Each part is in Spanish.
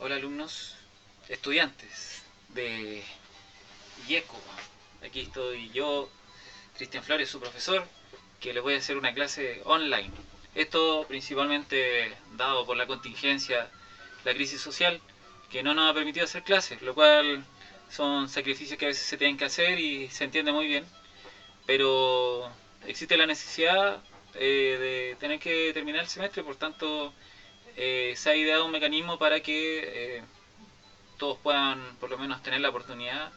Hola alumnos, estudiantes de IECO. Aquí estoy yo, Cristian Flores, su profesor, que les voy a hacer una clase online. Esto principalmente dado por la contingencia, la crisis social, que no nos ha permitido hacer clases, lo cual son sacrificios que a veces se tienen que hacer y se entiende muy bien, pero existe la necesidad de tener que terminar el semestre, por tanto se ha ideado un mecanismo para que todos puedan por lo menos tener la oportunidad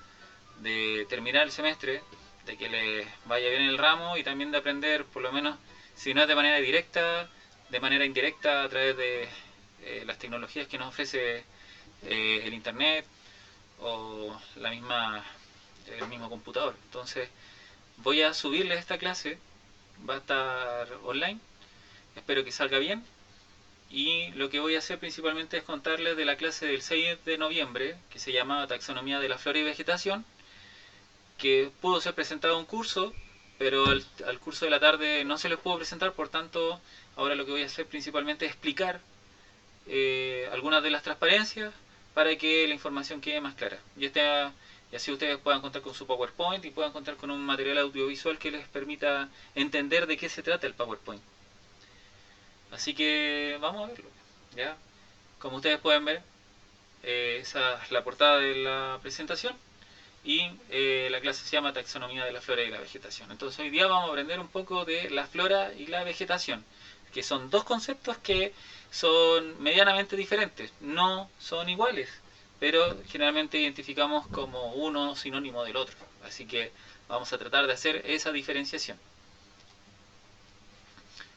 de terminar el semestre, de que les vaya bien el ramo y también de aprender por lo menos, si no es de manera directa, de manera indirecta a través de las tecnologías que nos ofrece el internet o el mismo computador. Entonces voy a subirles esta clase, va a estar online, espero que salga bien. Y lo que voy a hacer principalmente es contarles de la clase del 6 de noviembre, que se llama Taxonomía de la Flora y Vegetación, que pudo ser presentado un curso, pero al curso de la tarde no se les pudo presentar, por tanto, ahora lo que voy a hacer principalmente es explicar algunas de las transparencias para que la información quede más clara. Y así ustedes puedan contar con su PowerPoint y puedan contar con un material audiovisual que les permita entender de qué se trata el PowerPoint. Así que vamos a verlo. ¿Ya? Como ustedes pueden ver, esa es la portada de la presentación y la clase se llama Taxonomía de la Flora y la Vegetación. Entonces hoy día vamos a aprender un poco de la flora y la vegetación, que son dos conceptos que son medianamente diferentes, no son iguales, pero generalmente identificamos como uno sinónimo del otro. Así que vamos a tratar de hacer esa diferenciación.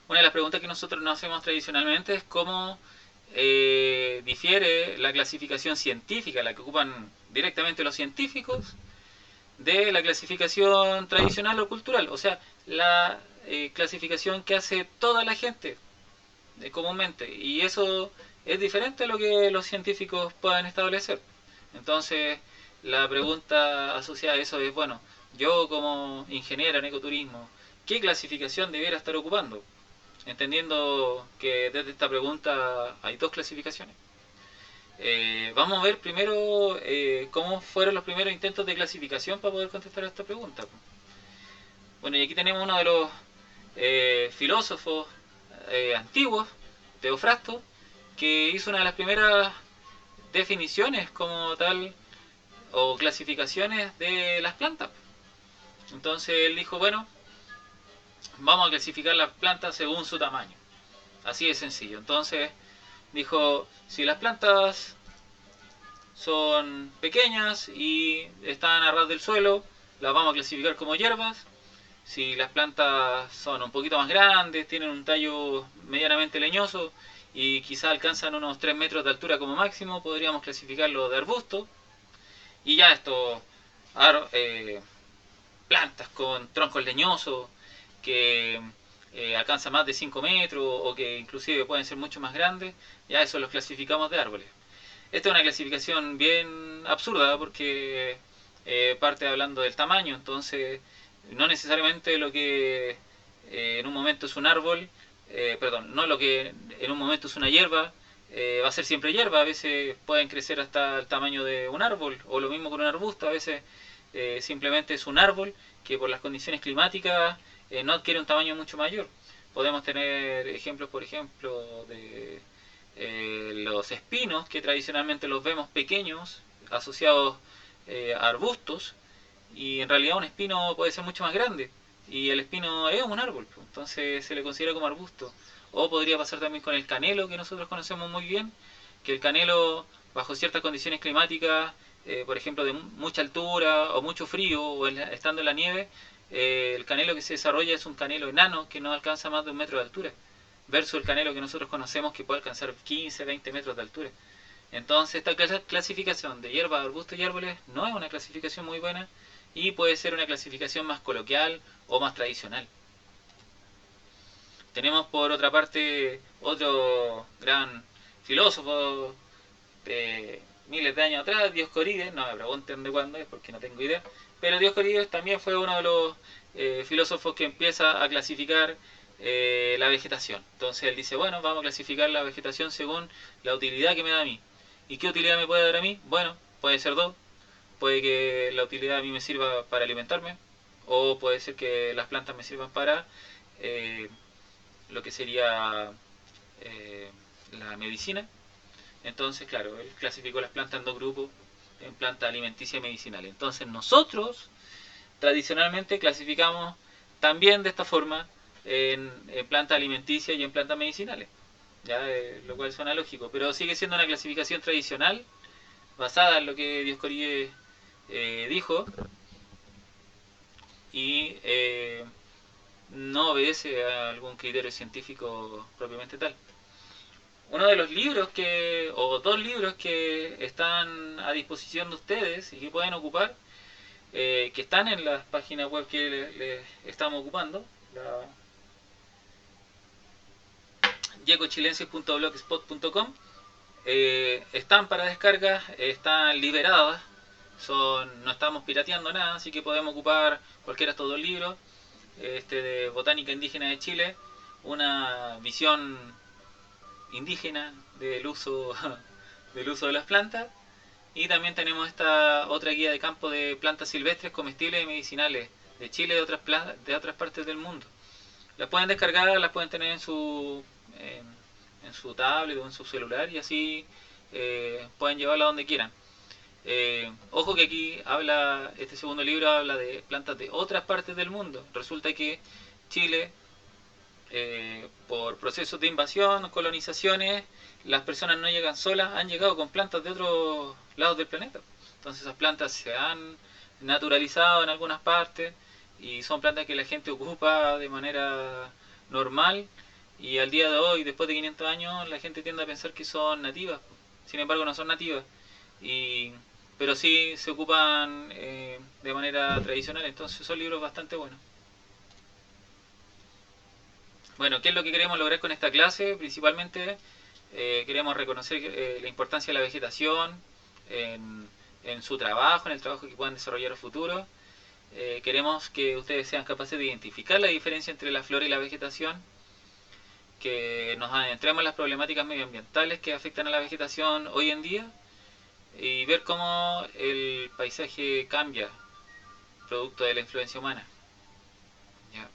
Una de las preguntas que nosotros nos hacemos tradicionalmente es cómo difiere la clasificación científica, la que ocupan directamente los científicos, de la clasificación tradicional o cultural, o sea, la clasificación que hace toda la gente comúnmente, y eso es diferente a lo que los científicos puedan establecer. Entonces, la pregunta asociada a eso es, bueno, yo como ingeniero en ecoturismo, ¿qué clasificación debiera estar ocupando? Entendiendo que desde esta pregunta hay dos clasificaciones. Vamos a ver primero cómo fueron los primeros intentos de clasificación para poder contestar a esta pregunta. Bueno, y aquí tenemos uno de los filósofos antiguos, Teofrasto, que hizo una de las primeras definiciones como tal o clasificaciones de las plantas. Entonces él dijo, bueno, vamos a clasificar las plantas según su tamaño. Así de sencillo. Entonces dijo, si las plantas son pequeñas y están a ras del suelo, las vamos a clasificar como hierbas. Si las plantas son un poquito más grandes, tienen un tallo medianamente leñoso y quizá alcanzan unos 3 metros de altura como máximo, podríamos clasificarlo de arbusto. Y ya estos plantas con troncos leñosos que alcanzan más de 5 metros o que inclusive pueden ser mucho más grandes, ya eso los clasificamos de árboles. Esta es una clasificación bien absurda porque parte hablando del tamaño, entonces no necesariamente lo que en un momento es un árbol, no lo que en un momento es una hierba, va a ser siempre hierba, a veces pueden crecer hasta el tamaño de un árbol, o lo mismo con un arbusto, a veces simplemente es un árbol que por las condiciones climáticas no adquiere un tamaño mucho mayor. Podemos tener ejemplos, por ejemplo, de los espinos, que tradicionalmente los vemos pequeños, asociados a arbustos, y en realidad un espino puede ser mucho más grande, y el espino es un árbol, entonces se le considera como arbusto. O podría pasar también con el canelo, que nosotros conocemos muy bien, que el canelo, bajo ciertas condiciones climáticas, por ejemplo de mucha altura o mucho frío, o estando en la nieve, el canelo que se desarrolla es un canelo enano que no alcanza más de 1 metro de altura, versus el canelo que nosotros conocemos que puede alcanzar 15, 20 metros de altura. Entonces esta clasificación de hierbas, arbustos y árboles no es una clasificación muy buena y puede ser una clasificación más coloquial o más tradicional. Tenemos por otra parte otro gran filósofo de miles de años atrás, Dioscorides, no me pregunten de cuándo es porque no tengo idea, pero Dioscorides también fue uno de los filósofos que empieza a clasificar la vegetación. Entonces él dice, bueno, vamos a clasificar la vegetación según la utilidad que me da a mí. ¿Y qué utilidad me puede dar a mí? Bueno, puede ser dos. Puede que la utilidad a mí me sirva para alimentarme, o puede ser que las plantas me sirvan para eh, lo que sería eh, la medicina. Entonces, claro, él clasificó las plantas en dos grupos, en planta alimenticia y medicinal. Entonces nosotros tradicionalmente clasificamos también de esta forma en plantas alimenticias y en plantas medicinales, ya lo cual suena lógico, pero sigue siendo una clasificación tradicional basada en lo que Dioscorides dijo y no obedece a algún criterio científico propiamente tal. Uno de los libros o dos libros que están a disposición de ustedes y que pueden ocupar, que están en las páginas web que les estamos ocupando, la yecochilensis.blogspot.com, están para descarga, están liberadas, no estamos pirateando nada, así que podemos ocupar cualquiera de estos dos libros, este de Botánica Indígena de Chile, una visión indígena del uso de las plantas, y también tenemos esta otra guía de campo de plantas silvestres, comestibles y medicinales de Chile y de otras partes del mundo. Las pueden descargar, las pueden tener en su tablet o en su celular, y así pueden llevarla donde quieran. Ojo que aquí este segundo libro habla de plantas de otras partes del mundo. Resulta que Chile, por procesos de invasión, colonizaciones, las personas no llegan solas, han llegado con plantas de otros lados del planeta. Entonces esas plantas se han naturalizado en algunas partes y son plantas que la gente ocupa de manera normal, y al día de hoy, después de 500 años, la gente tiende a pensar que son nativas. Sin embargo, no son nativas, y, pero sí se ocupan de manera tradicional. Entonces son libros bastante buenos. Bueno, ¿qué es lo que queremos lograr con esta clase? Principalmente queremos reconocer la importancia de la vegetación en su trabajo, en el trabajo que puedan desarrollar en el futuro. Queremos que ustedes sean capaces de identificar la diferencia entre la flora y la vegetación, que nos adentremos en las problemáticas medioambientales que afectan a la vegetación hoy en día, y ver cómo el paisaje cambia producto de la influencia humana. ¿Ya?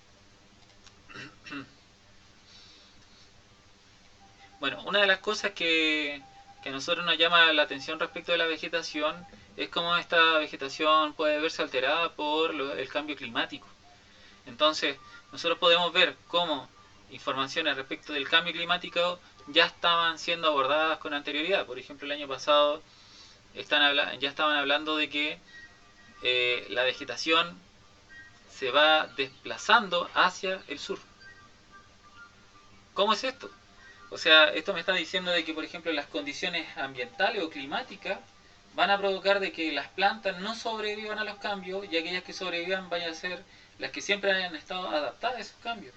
Bueno, una de las cosas que a nosotros nos llama la atención respecto de la vegetación es cómo esta vegetación puede verse alterada por el cambio climático. Entonces, nosotros podemos ver cómo informaciones respecto del cambio climático ya estaban siendo abordadas con anterioridad. Por ejemplo, el año pasado ya estaban hablando de que la vegetación se va desplazando hacia el sur. ¿Cómo es esto? O sea, esto me está diciendo de que, por ejemplo, las condiciones ambientales o climáticas van a provocar de que las plantas no sobrevivan a los cambios, y aquellas que sobrevivan vayan a ser las que siempre hayan estado adaptadas a esos cambios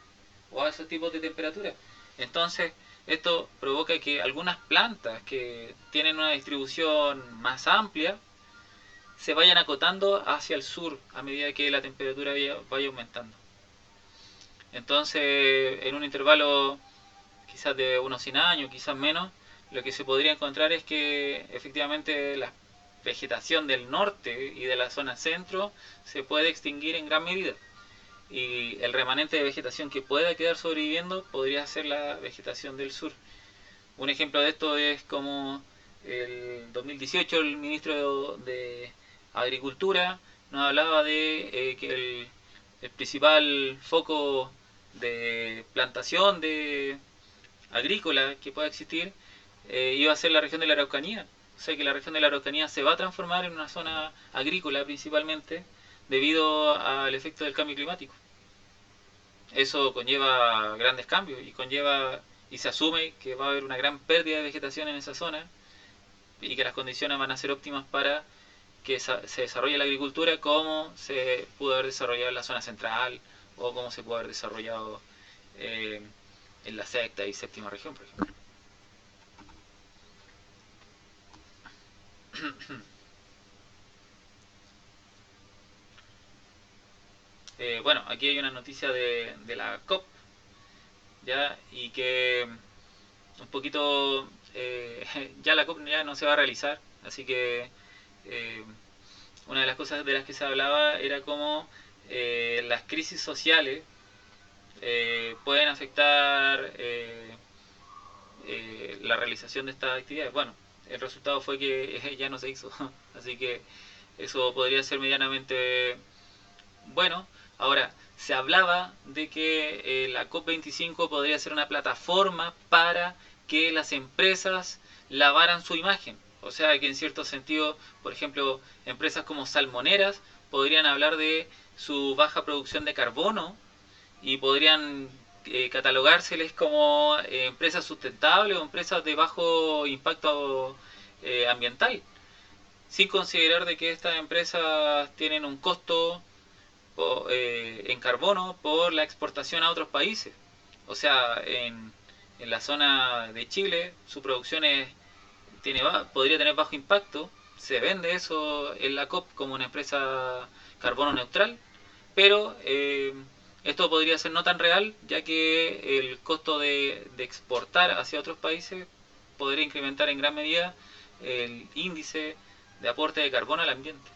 o a esos tipos de temperatura. Entonces, esto provoca que algunas plantas que tienen una distribución más amplia se vayan acotando hacia el sur a medida que la temperatura vaya aumentando. Entonces, en un intervalo quizás de unos 100 años, quizás menos, lo que se podría encontrar es que efectivamente la vegetación del norte y de la zona centro se puede extinguir en gran medida, y el remanente de vegetación que pueda quedar sobreviviendo podría ser la vegetación del sur. Un ejemplo de esto es como el 2018 el ministro de Agricultura nos hablaba de que el principal foco de plantación de agrícola que pueda existir iba a ser la región de la Araucanía. O sea que la región de la Araucanía se va a transformar en una zona agrícola principalmente debido al efecto del cambio climático. Eso conlleva grandes cambios y se asume que va a haber una gran pérdida de vegetación en esa zona, y que las condiciones van a ser óptimas para que se desarrolle la agricultura como se pudo haber desarrollado en la zona central, o como se pudo haber desarrollado eh, en la sexta y séptima región, por ejemplo. Bueno, aquí hay una noticia de la COP, ¿ya? Y que un poquito ya la COP ya no se va a realizar, así que eh, una de las cosas de las que se hablaba era cómo las crisis sociales pueden afectar la realización de estas actividades. Bueno, el resultado fue que ya no se hizo, así que eso podría ser medianamente bueno. Ahora, se hablaba de que la COP25 podría ser una plataforma para que las empresas lavaran su imagen. O sea, que en cierto sentido, por ejemplo, empresas como salmoneras podrían hablar de su baja producción de carbono y podrían catalogárseles como empresas sustentables o empresas de bajo impacto ambiental, sin considerar de que estas empresas tienen un costo en carbono por la exportación a otros países. O sea, en la zona de Chile su producción podría tener bajo impacto, se vende eso en la COP como una empresa carbono neutral, pero esto podría ser no tan real, ya que el costo de exportar hacia otros países podría incrementar en gran medida el índice de aporte de carbono al ambiente.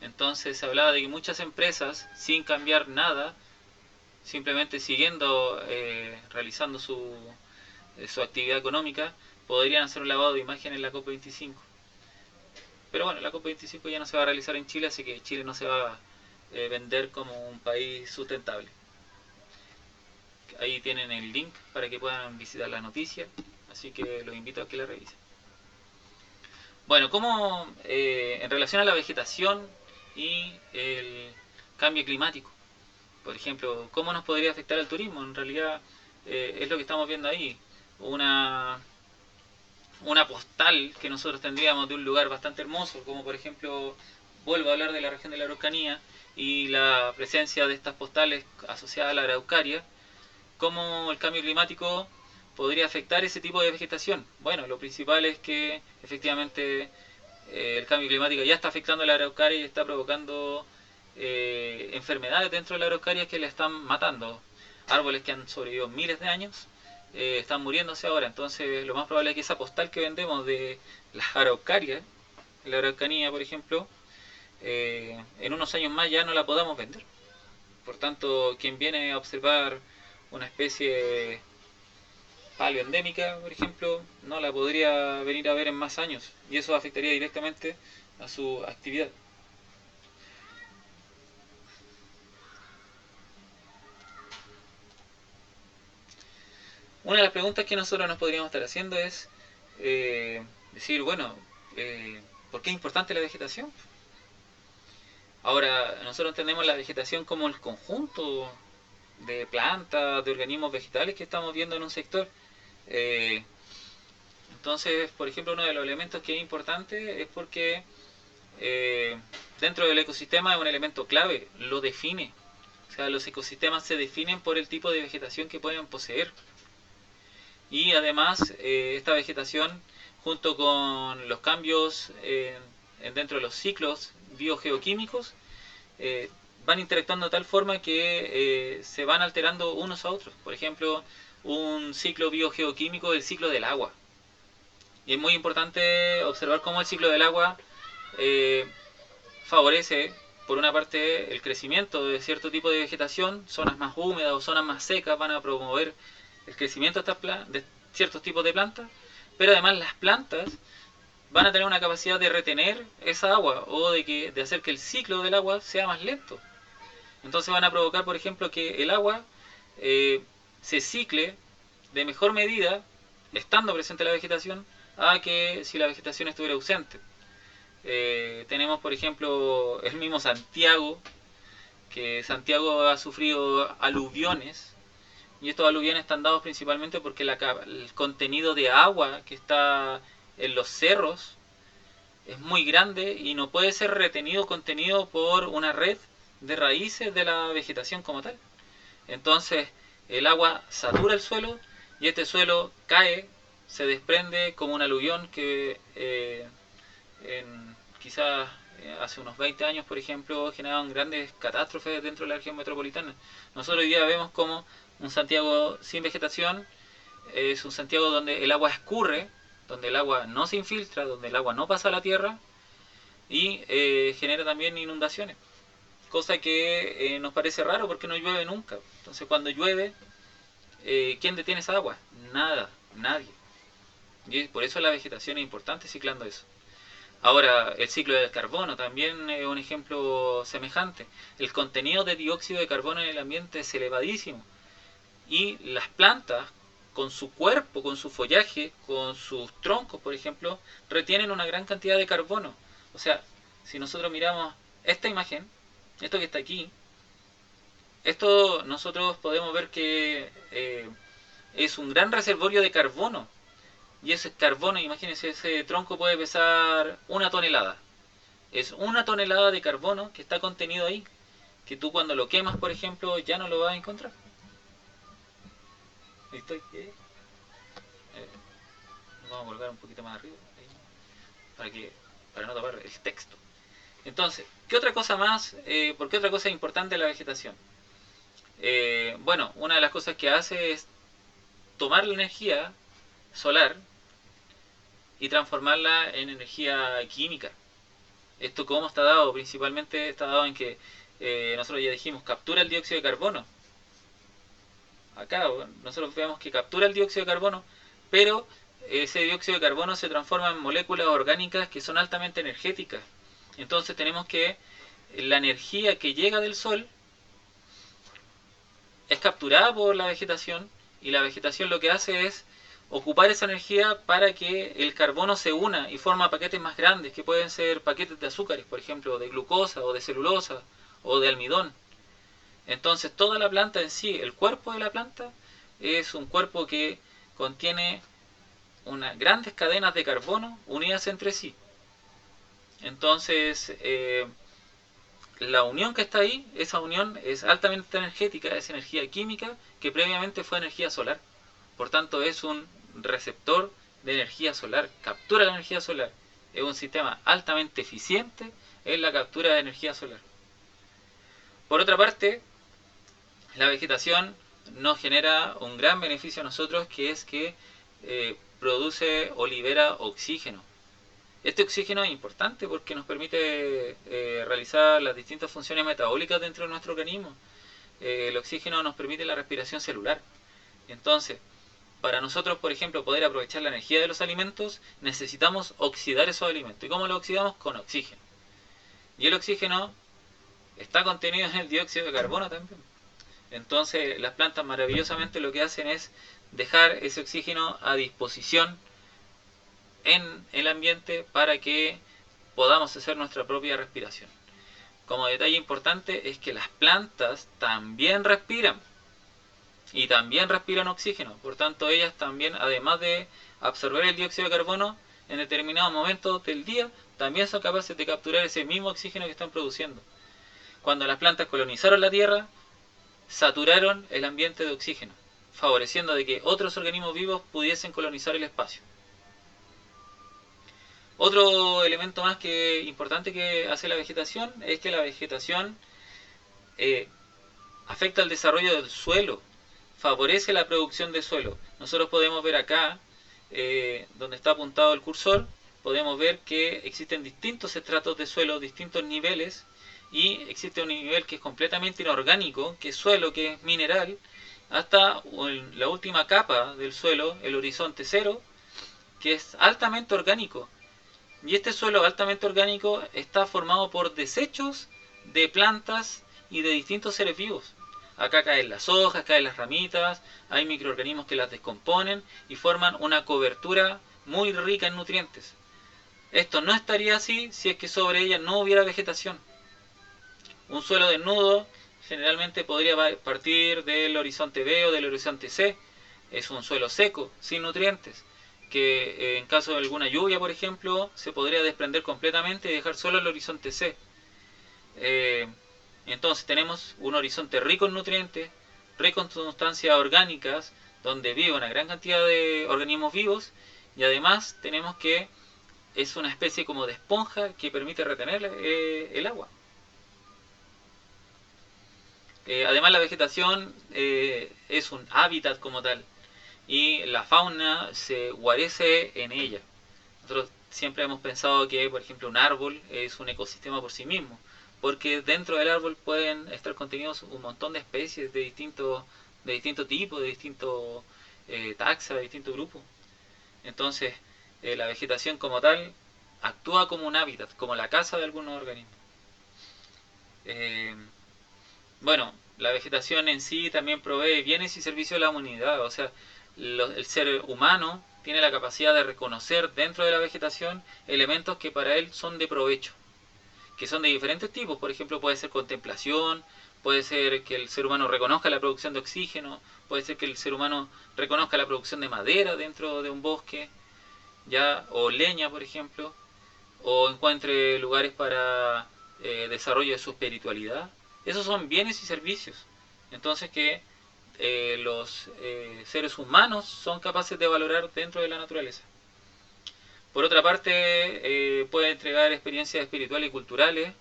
Entonces se hablaba de que muchas empresas, sin cambiar nada, simplemente siguiendo realizando su actividad económica, podrían hacer un lavado de imagen en la COP25. Pero bueno, la COP25 ya no se va a realizar en Chile, así que Chile no se va a vender como un país sustentable. Ahí tienen el link para que puedan visitar la noticia, así que los invito a que la revisen. Bueno, como en relación a la vegetación y el cambio climático, por ejemplo, ¿cómo nos podría afectar el turismo? En realidad es lo que estamos viendo ahí, una, una postal que nosotros tendríamos de un lugar bastante hermoso, como por ejemplo, vuelvo a hablar de la región de la Araucanía y la presencia de estas postales asociadas a la Araucaria, ¿cómo el cambio climático podría afectar ese tipo de vegetación? Bueno, lo principal es que efectivamente el cambio climático ya está afectando a la Araucaria y está provocando enfermedades dentro de la Araucaria que la están matando. Árboles que han sobrevivido miles de años están muriéndose ahora. Entonces lo más probable es que esa postal que vendemos de las Araucarias, la Araucanía por ejemplo, en unos años más ya no la podamos vender. Por tanto, quien viene a observar una especie paleoendémica, por ejemplo, no la podría venir a ver en más años y eso afectaría directamente a su actividad. Una de las preguntas que nosotros nos podríamos estar haciendo es decir, bueno, ¿por qué es importante la vegetación? Ahora, nosotros entendemos la vegetación como el conjunto de plantas, de organismos vegetales que estamos viendo en un sector. Eh, entonces, por ejemplo, uno de los elementos que es importante es porque eh, dentro del ecosistema es un elemento clave, lo define. O sea, los ecosistemas se definen por el tipo de vegetación que pueden poseer. Y además, esta vegetación, junto con los cambios dentro de los ciclos biogeoquímicos, van interactuando de tal forma que se van alterando unos a otros. Por ejemplo, un ciclo biogeoquímico es el ciclo del agua. Y es muy importante observar cómo el ciclo del agua favorece, por una parte, el crecimiento de cierto tipo de vegetación. Zonas más húmedas o zonas más secas van a promover el crecimiento de ciertos tipos de plantas, pero además las plantas van a tener una capacidad de retener esa agua o de hacer que el ciclo del agua sea más lento. Entonces van a provocar, por ejemplo, que el agua se cicle de mejor medida estando presente la vegetación a que si la vegetación estuviera ausente. Tenemos, por ejemplo, el mismo Santiago, que Santiago ha sufrido aluviones, y estos aluviones están dados principalmente porque el contenido de agua que está en los cerros es muy grande y no puede ser contenido por una red de raíces de la vegetación como tal. Entonces el agua satura el suelo y este suelo cae, se desprende como un aluvión que quizás hace unos 20 años, por ejemplo, generaban grandes catástrofes dentro de la región metropolitana. Nosotros hoy día vemos como un Santiago sin vegetación es un Santiago donde el agua escurre donde el agua no se infiltra, donde el agua no pasa a la tierra y genera también inundaciones. Cosa que nos parece raro porque no llueve nunca. Entonces cuando llueve, ¿quién detiene esa agua? Nada, nadie. Y por eso la vegetación es importante ciclando eso. Ahora, el ciclo del carbono también es un ejemplo semejante. El contenido de dióxido de carbono en el ambiente es elevadísimo. Y las plantas, con su cuerpo, con su follaje, con sus troncos, por ejemplo, retienen una gran cantidad de carbono. O sea, si nosotros miramos esta imagen, esto que está aquí, esto nosotros podemos ver que es un gran reservorio de carbono. Y ese carbono, imagínense, ese tronco puede pesar 1 tonelada. Es 1 tonelada de carbono que está contenido ahí, que tú cuando lo quemas, por ejemplo, ya no lo vas a encontrar. ¿Listo? Vamos a colocar un poquito más arriba, para no tapar el texto. Entonces, ¿qué otra cosa más? ¿Por qué otra cosa es importante la vegetación? Bueno, una de las cosas que hace es tomar la energía solar y transformarla en energía química. ¿Esto cómo está dado? Principalmente está dado en que nosotros ya dijimos, captura el dióxido de carbono. Acá nosotros vemos que captura el dióxido de carbono, pero ese dióxido de carbono se transforma en moléculas orgánicas que son altamente energéticas. Entonces tenemos que la energía que llega del sol es capturada por la vegetación y la vegetación lo que hace es ocupar esa energía para que el carbono se una y forma paquetes más grandes, que pueden ser paquetes de azúcares, por ejemplo, de glucosa o de celulosa o de almidón. Entonces toda la planta en sí, el cuerpo de la planta, es un cuerpo que contiene unas grandes cadenas de carbono unidas entre sí. Entonces, la unión que está ahí, esa unión es altamente energética, es energía química que previamente fue energía solar. Por tanto, es un receptor de energía solar, captura la energía solar. Es un sistema altamente eficiente en la captura de energía solar. Por otra parte, la vegetación nos genera un gran beneficio a nosotros, que es que produce o libera oxígeno. Este oxígeno es importante porque nos permite realizar las distintas funciones metabólicas dentro de nuestro organismo. El oxígeno nos permite la respiración celular. Entonces, para nosotros, por ejemplo, poder aprovechar la energía de los alimentos, necesitamos oxidar esos alimentos. ¿Y cómo lo oxidamos? Con oxígeno. Y el oxígeno está contenido en el dióxido de carbono también. Entonces, las plantas maravillosamente lo que hacen es dejar ese oxígeno a disposición en el ambiente para que podamos hacer nuestra propia respiración. Como detalle importante es que las plantas también respiran y también respiran oxígeno. Por tanto, ellas también, además de absorber el dióxido de carbono en determinados momentos del día, también son capaces de capturar ese mismo oxígeno que están produciendo. Cuando las plantas colonizaron la Tierra, saturaron el ambiente de oxígeno, favoreciendo de que otros organismos vivos pudiesen colonizar el espacio. Otro elemento más que importante que hace la vegetación es que la vegetación afecta el desarrollo del suelo, favorece la producción de suelo. Nosotros podemos ver acá, donde está apuntado el cursor, podemos ver que existen distintos estratos de suelo, distintos niveles, y existe un nivel que es completamente inorgánico, que es suelo, que es mineral, hasta la última capa del suelo, el horizonte cero, que es altamente orgánico. Y este suelo altamente orgánico está formado por desechos de plantas y de distintos seres vivos. Acá caen las hojas, caen las ramitas, hay microorganismos que las descomponen y forman una cobertura muy rica en nutrientes. Esto no estaría así si es que sobre ella no hubiera vegetación. Un suelo desnudo generalmente podría partir del horizonte B o del horizonte C. Es un suelo seco, sin nutrientes, que en caso de alguna lluvia, por ejemplo, se podría desprender completamente y dejar solo el horizonte C. Entonces tenemos un horizonte rico en nutrientes, rico en sustancias orgánicas, donde vive una gran cantidad de organismos vivos, y además tenemos que es una especie como de esponja que permite retener el agua. Además la vegetación es un hábitat como tal. y la fauna se guarece en ella. Nosotros siempre hemos pensado que, por ejemplo, un árbol es un ecosistema por sí mismo, porque dentro del árbol pueden estar contenidos un montón de especies de distintos tipos, de distintos taxas, de distintos grupos. Entonces, la vegetación como tal actúa como un hábitat, como la casa de algunos organismos. Eh, bueno, la vegetación en sí también provee bienes y servicios a la humanidad, o sea, el ser humano tiene la capacidad de reconocer dentro de la vegetación elementos que para él son de provecho, que son de diferentes tipos. Por ejemplo, puede ser contemplación, puede ser que el ser humano reconozca la producción de oxígeno, puede ser que el ser humano reconozca la producción de madera dentro de un bosque, ya, o leña, por ejemplo, o encuentre lugares para desarrollo de su espiritualidad. Esos son bienes y servicios. Entonces que los seres humanos son capaces de valorar dentro de la naturaleza. Por otra parte, puede entregar experiencias espirituales y culturales.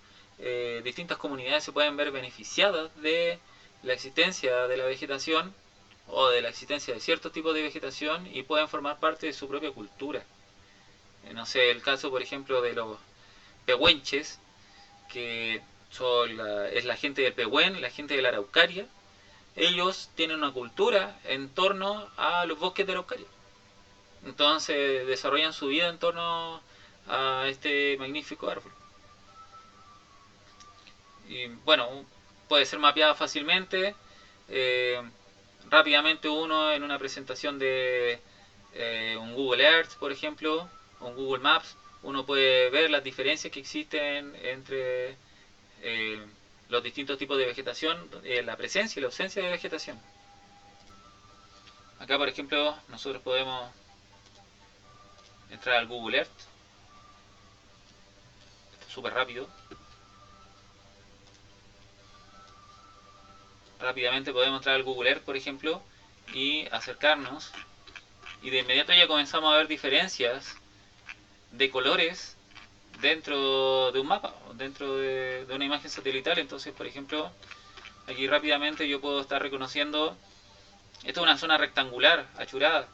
Distintas comunidades se pueden ver beneficiadas de la existencia de la vegetación o de la existencia de ciertos tipos de vegetación y pueden formar parte de su propia cultura. No sé, el caso, por ejemplo, de los pehuenches, que es la gente del Pehuen, la gente de la Araucaria. Ellos tienen una cultura en torno a los bosques de Araucaria. Entonces desarrollan su vida en torno a este magnífico árbol. Y bueno, puede ser mapeada fácilmente. eh, Rápidamente uno en una presentación de un Google Earth, por ejemplo, o un Google Maps, uno puede ver las diferencias que existen entre eh, los distintos tipos de vegetación, la presencia y la ausencia de vegetación. Acá, por ejemplo, nosotros podemos entrar al Google Earth, súper rápido. Rápidamente podemos entrar al Google Earth, por ejemplo, y acercarnos. Y de inmediato ya comenzamos a ver diferencias de colores dentro de un mapa, dentro de una imagen satelital. Entonces, por ejemplo, aquí rápidamente yo puedo estar reconociendo, esto es una zona rectangular, achurada.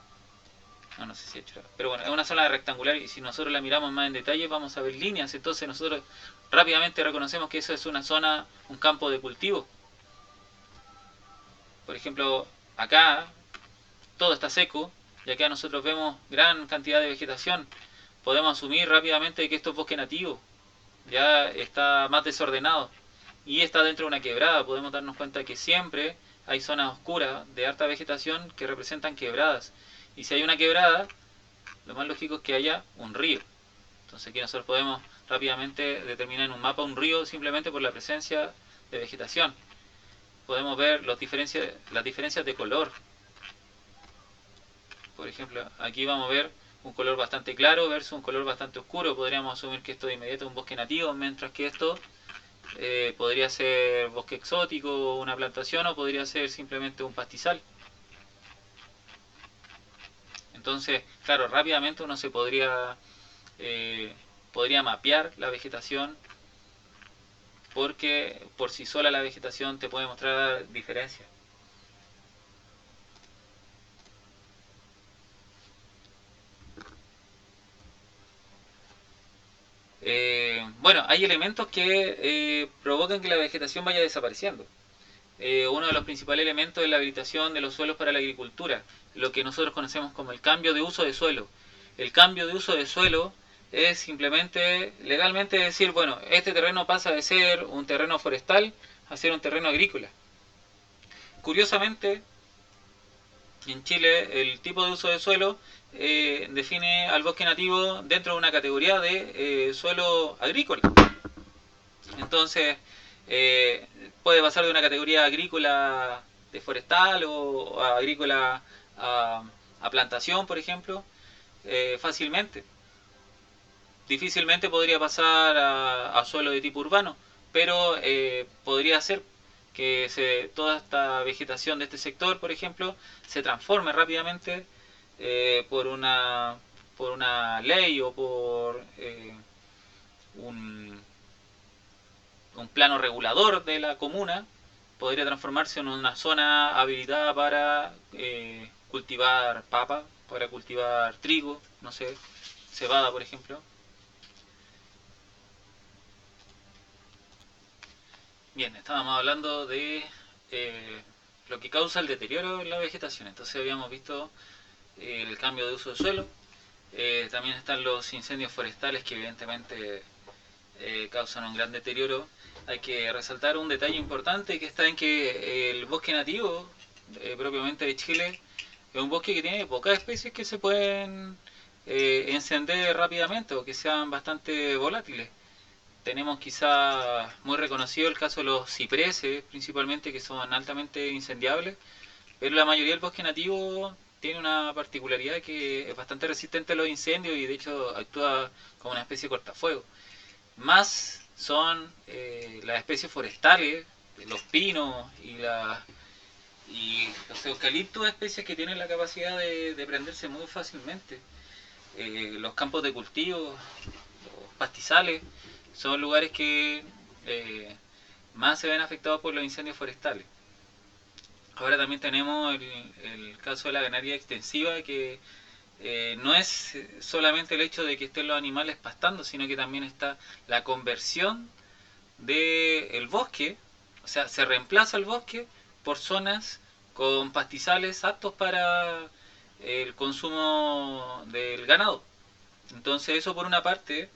No, no sé si achurada, pero bueno, es una zona rectangular y si nosotros la miramos más en detalle vamos a ver líneas. Entonces nosotros rápidamente reconocemos que eso es una zona, un campo de cultivo. Por ejemplo, acá todo está seco y acá nosotros vemos gran cantidad de vegetación. Podemos asumir rápidamente que esto es bosque nativo, ya está más desordenado y está dentro de una quebrada. Podemos darnos cuenta que siempre hay zonas oscuras de alta vegetación que representan quebradas. Y si hay una quebrada, lo más lógico es que haya un río. Entonces aquí nosotros podemos rápidamente determinar en un mapa un río simplemente por la presencia de vegetación. Podemos ver las diferencias de color. Por ejemplo, aquí vamos a ver un color bastante claro versus un color bastante oscuro. Podríamos asumir que esto de inmediato es un bosque nativo, mientras que esto podría ser bosque exótico, una plantación, o podría ser simplemente un pastizal. Entonces, claro, rápidamente uno se podría mapear la vegetación, porque por sí sola la vegetación te puede mostrar diferencias. Bueno, hay elementos que provocan que la vegetación vaya desapareciendo. Uno de los principales elementos es la habilitación de los suelos para la agricultura, lo que nosotros conocemos como el cambio de uso de suelo. El cambio de uso de suelo es simplemente legalmente decir, bueno, este terreno pasa de ser un terreno forestal a ser un terreno agrícola. Curiosamente, en Chile el tipo de uso de suelo define al bosque nativo dentro de una categoría de suelo agrícola. Entonces, eh, puede pasar de una categoría agrícola de forestal o agrícola a plantación, por ejemplo, fácilmente. Difícilmente podría pasar a suelo de tipo urbano, pero podría ser que toda esta vegetación de este sector, por ejemplo, se transforme rápidamente por una ley o por un, un plano regulador de la comuna. Podría transformarse en una zona habilitada para cultivar papa, para cultivar trigo, no sé, cebada por ejemplo. Bien, estábamos hablando de lo que causa el deterioro en la vegetación. Entonces habíamos visto el cambio de uso de suelo. También están los incendios forestales que evidentemente causan un gran deterioro. Hay que resaltar un detalle importante que está en que el bosque nativo, propiamente de Chile, es un bosque que tiene pocas especies que se pueden encender rápidamente o que sean bastante volátiles. Tenemos quizá muy reconocido el caso de los cipreses, principalmente, que son altamente incendiables, pero la mayoría del bosque nativo tiene una particularidad que es bastante resistente a los incendios y de hecho actúa como una especie de cortafuego. Más son las especies forestales, los pinos y los eucaliptos, especies que tienen la capacidad de prenderse muy fácilmente. Los campos de cultivo, los pastizales, son lugares que más se ven afectados por los incendios forestales. Ahora también tenemos el caso de la ganadería extensiva, que no es solamente el hecho de que estén los animales pastando, sino que también está la conversión del bosque, o sea, se reemplaza el bosque por zonas con pastizales aptos para el consumo del ganado. Entonces eso por una parte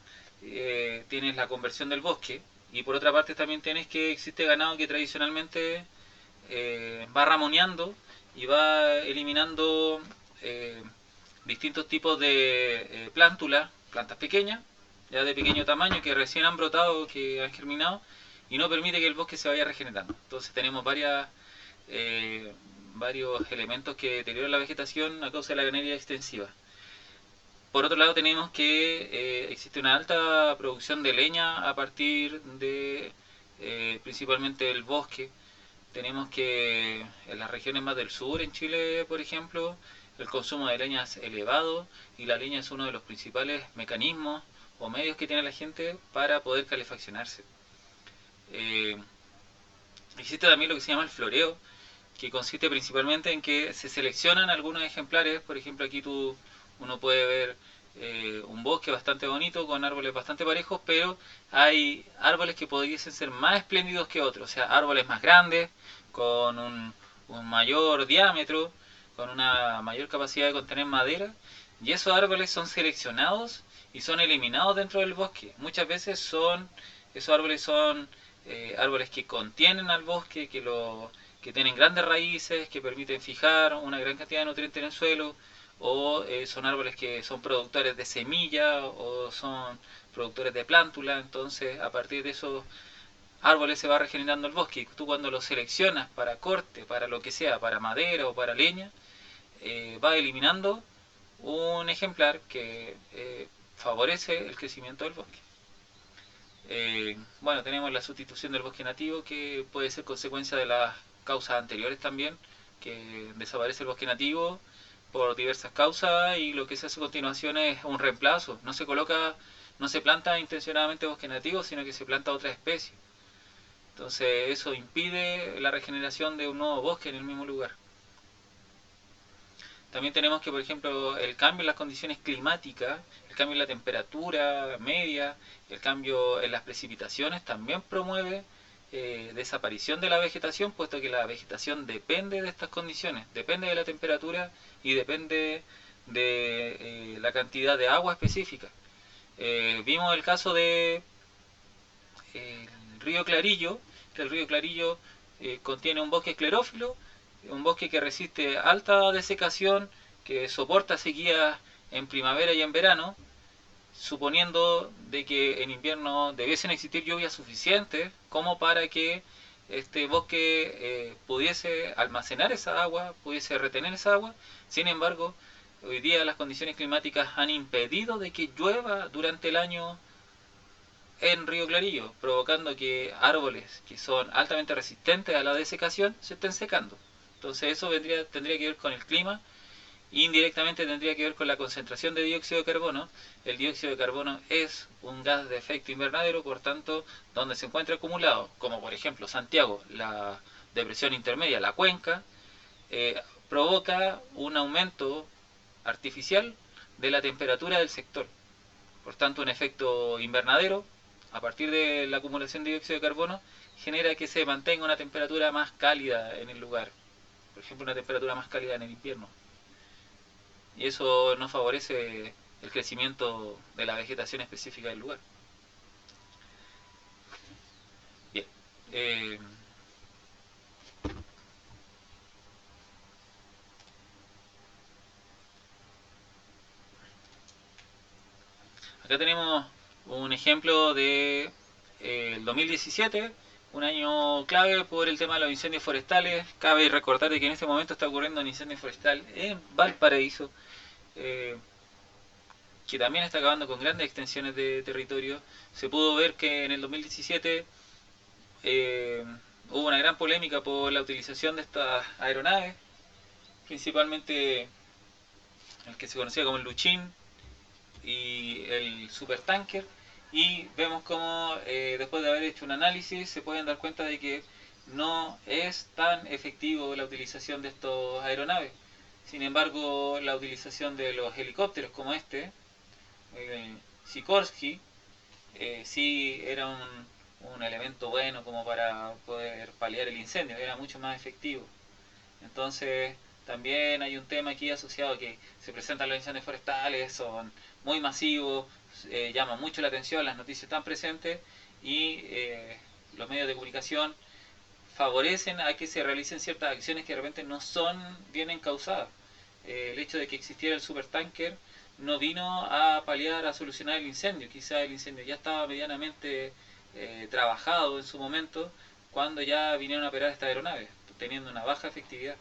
tienes la conversión del bosque y por otra parte también tienes que existe ganado que tradicionalmente va ramoneando y va eliminando eh, distintos tipos de plántulas, plantas pequeñas, ya de pequeño tamaño, que recién han brotado, que han germinado, y no permite que el bosque se vaya regenerando. Entonces tenemos eh, varios elementos que deterioran la vegetación a causa de la ganadería extensiva. Por otro lado tenemos que existe una alta producción de leña a partir de principalmente del bosque. Tenemos que en las regiones más del sur, en Chile por ejemplo, el consumo de leña es elevado y la leña es uno de los principales mecanismos o medios que tiene la gente para poder calefaccionarse. Eh, Existe también lo que se llama el floreo, que consiste principalmente en que se seleccionan algunos ejemplares. Por ejemplo, aquí uno puede ver un bosque bastante bonito con árboles bastante parejos, pero hay árboles que podrían ser más espléndidos que otros, o sea, árboles más grandes, con un mayor diámetro, con una mayor capacidad de contener madera, y esos árboles son seleccionados y son eliminados dentro del bosque. Muchas veces esos árboles son árboles que contienen al bosque, que tienen grandes raíces, que permiten fijar una gran cantidad de nutrientes en el suelo, o son árboles que son productores de semilla o son productores de plántula. Entonces a partir de esos árboles se va regenerando el bosque y tú cuando los seleccionas para corte, para lo que sea, para madera o para leña, va eliminando un ejemplar que favorece el crecimiento del bosque. Bueno, tenemos la sustitución del bosque nativo, que puede ser consecuencia de las causas anteriores también, que desaparece el bosque nativo por diversas causas y lo que se hace a continuación es un reemplazo. No se planta intencionadamente bosque nativo, sino que se planta otra especie. Entonces eso impide la regeneración de un nuevo bosque en el mismo lugar. También tenemos que, por ejemplo, el cambio en las condiciones climáticas, el cambio en la temperatura media, el cambio en las precipitaciones también promueve desaparición de la vegetación, puesto que la vegetación depende de estas condiciones, depende de la temperatura y depende de la cantidad de agua específica. Vimos el caso de el río Clarillo, que el río Clarillo contiene un bosque esclerófilo, un bosque que resiste alta desecación, que soporta sequías en primavera y en verano, suponiendo de que en invierno debiesen existir lluvias suficientes como para que este bosque pudiese almacenar esa agua, pudiese retener esa agua. Sin embargo, hoy día las condiciones climáticas han impedido de que llueva durante el año en Río Clarillo, provocando que árboles que son altamente resistentes a la desecación se estén secando. Entonces eso tendría que ver con el clima, e indirectamente tendría que ver con la concentración de dióxido de carbono. El dióxido de carbono es un gas de efecto invernadero, por tanto, donde se encuentra acumulado, como por ejemplo Santiago, la depresión intermedia, la cuenca, provoca un aumento artificial de la temperatura del sector. Por tanto, un efecto invernadero, a partir de la acumulación de dióxido de carbono, genera que se mantenga una temperatura más cálida en el lugar. Por ejemplo, una temperatura más cálida en el invierno. Y eso no favorece el crecimiento de la vegetación específica del lugar. Bien. Acá tenemos un ejemplo de el 2017, un año clave por el tema de los incendios forestales. Cabe recordar que en este momento está ocurriendo un incendio forestal en Valparaíso, que también está acabando con grandes extensiones de territorio. Se pudo ver que en el 2017 hubo una gran polémica por la utilización de estas aeronaves, principalmente el que se conocía como el Luchín y el supertanker, y vemos como después de haber hecho un análisis se pueden dar cuenta de que no es tan efectivo la utilización de estas aeronaves. Sin embargo, la utilización de los helicópteros como este, Sikorsky, sí era un elemento bueno como para poder paliar el incendio, era mucho más efectivo. Entonces, también hay un tema aquí asociado a que se presentan los incendios forestales, son muy masivos, llaman mucho la atención, las noticias están presentes y los medios de comunicación favorecen a que se realicen ciertas acciones que de repente no son bien encausadas. El hecho de que existiera el supertanker no vino a paliar, a solucionar el incendio. Quizá el incendio ya estaba medianamente trabajado en su momento cuando ya vinieron a operar estas aeronaves, teniendo una baja efectividad.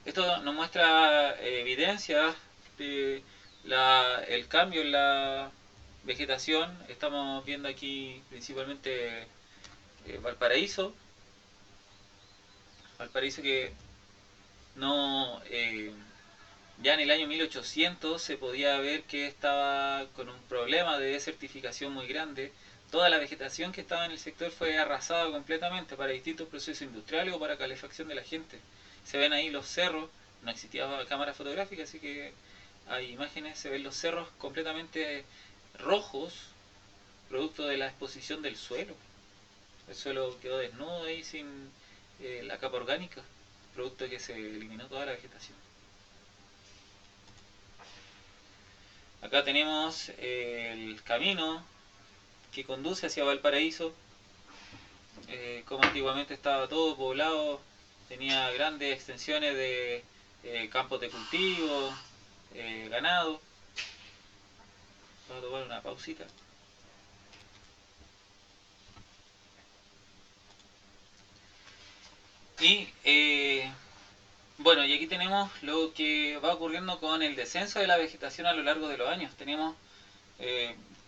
Esto nos muestra evidencia de el cambio en la vegetación. Estamos viendo aquí principalmente Valparaíso. Valparaíso que no ya en el año 1800 se podía ver que estaba con un problema de desertificación muy grande. Toda la vegetación que estaba en el sector fue arrasada completamente para distintos procesos industriales o para calefacción de la gente. Se ven ahí los cerros, no existía cámara fotográfica, así que hay imágenes, se ven los cerros completamente rojos, producto de la exposición del suelo. El suelo quedó desnudo ahí sin la capa orgánica, producto de que se eliminó toda la vegetación. Acá tenemos el camino que conduce hacia Valparaíso, como antiguamente estaba todo poblado, tenía grandes extensiones de campos de cultivo, ganado. Vamos a tomar una pausita. Y bueno, y aquí tenemos lo que va ocurriendo con el descenso de la vegetación a lo largo de los años. Tenemos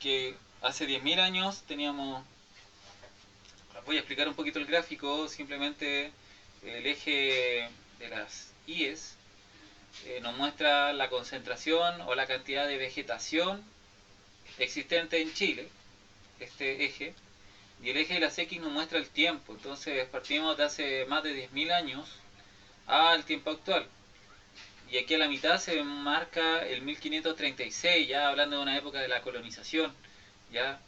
que hace 10.000 años teníamos, voy a explicar un poquito el gráfico, simplemente el eje de las IES nos muestra la concentración o la cantidad de vegetación existente en Chile, este eje, y el eje de las X nos muestra el tiempo. Entonces partimos de hace más de 10.000 años al tiempo actual. Y aquí a la mitad se marca el 1536, ya hablando de una época de la colonización, ya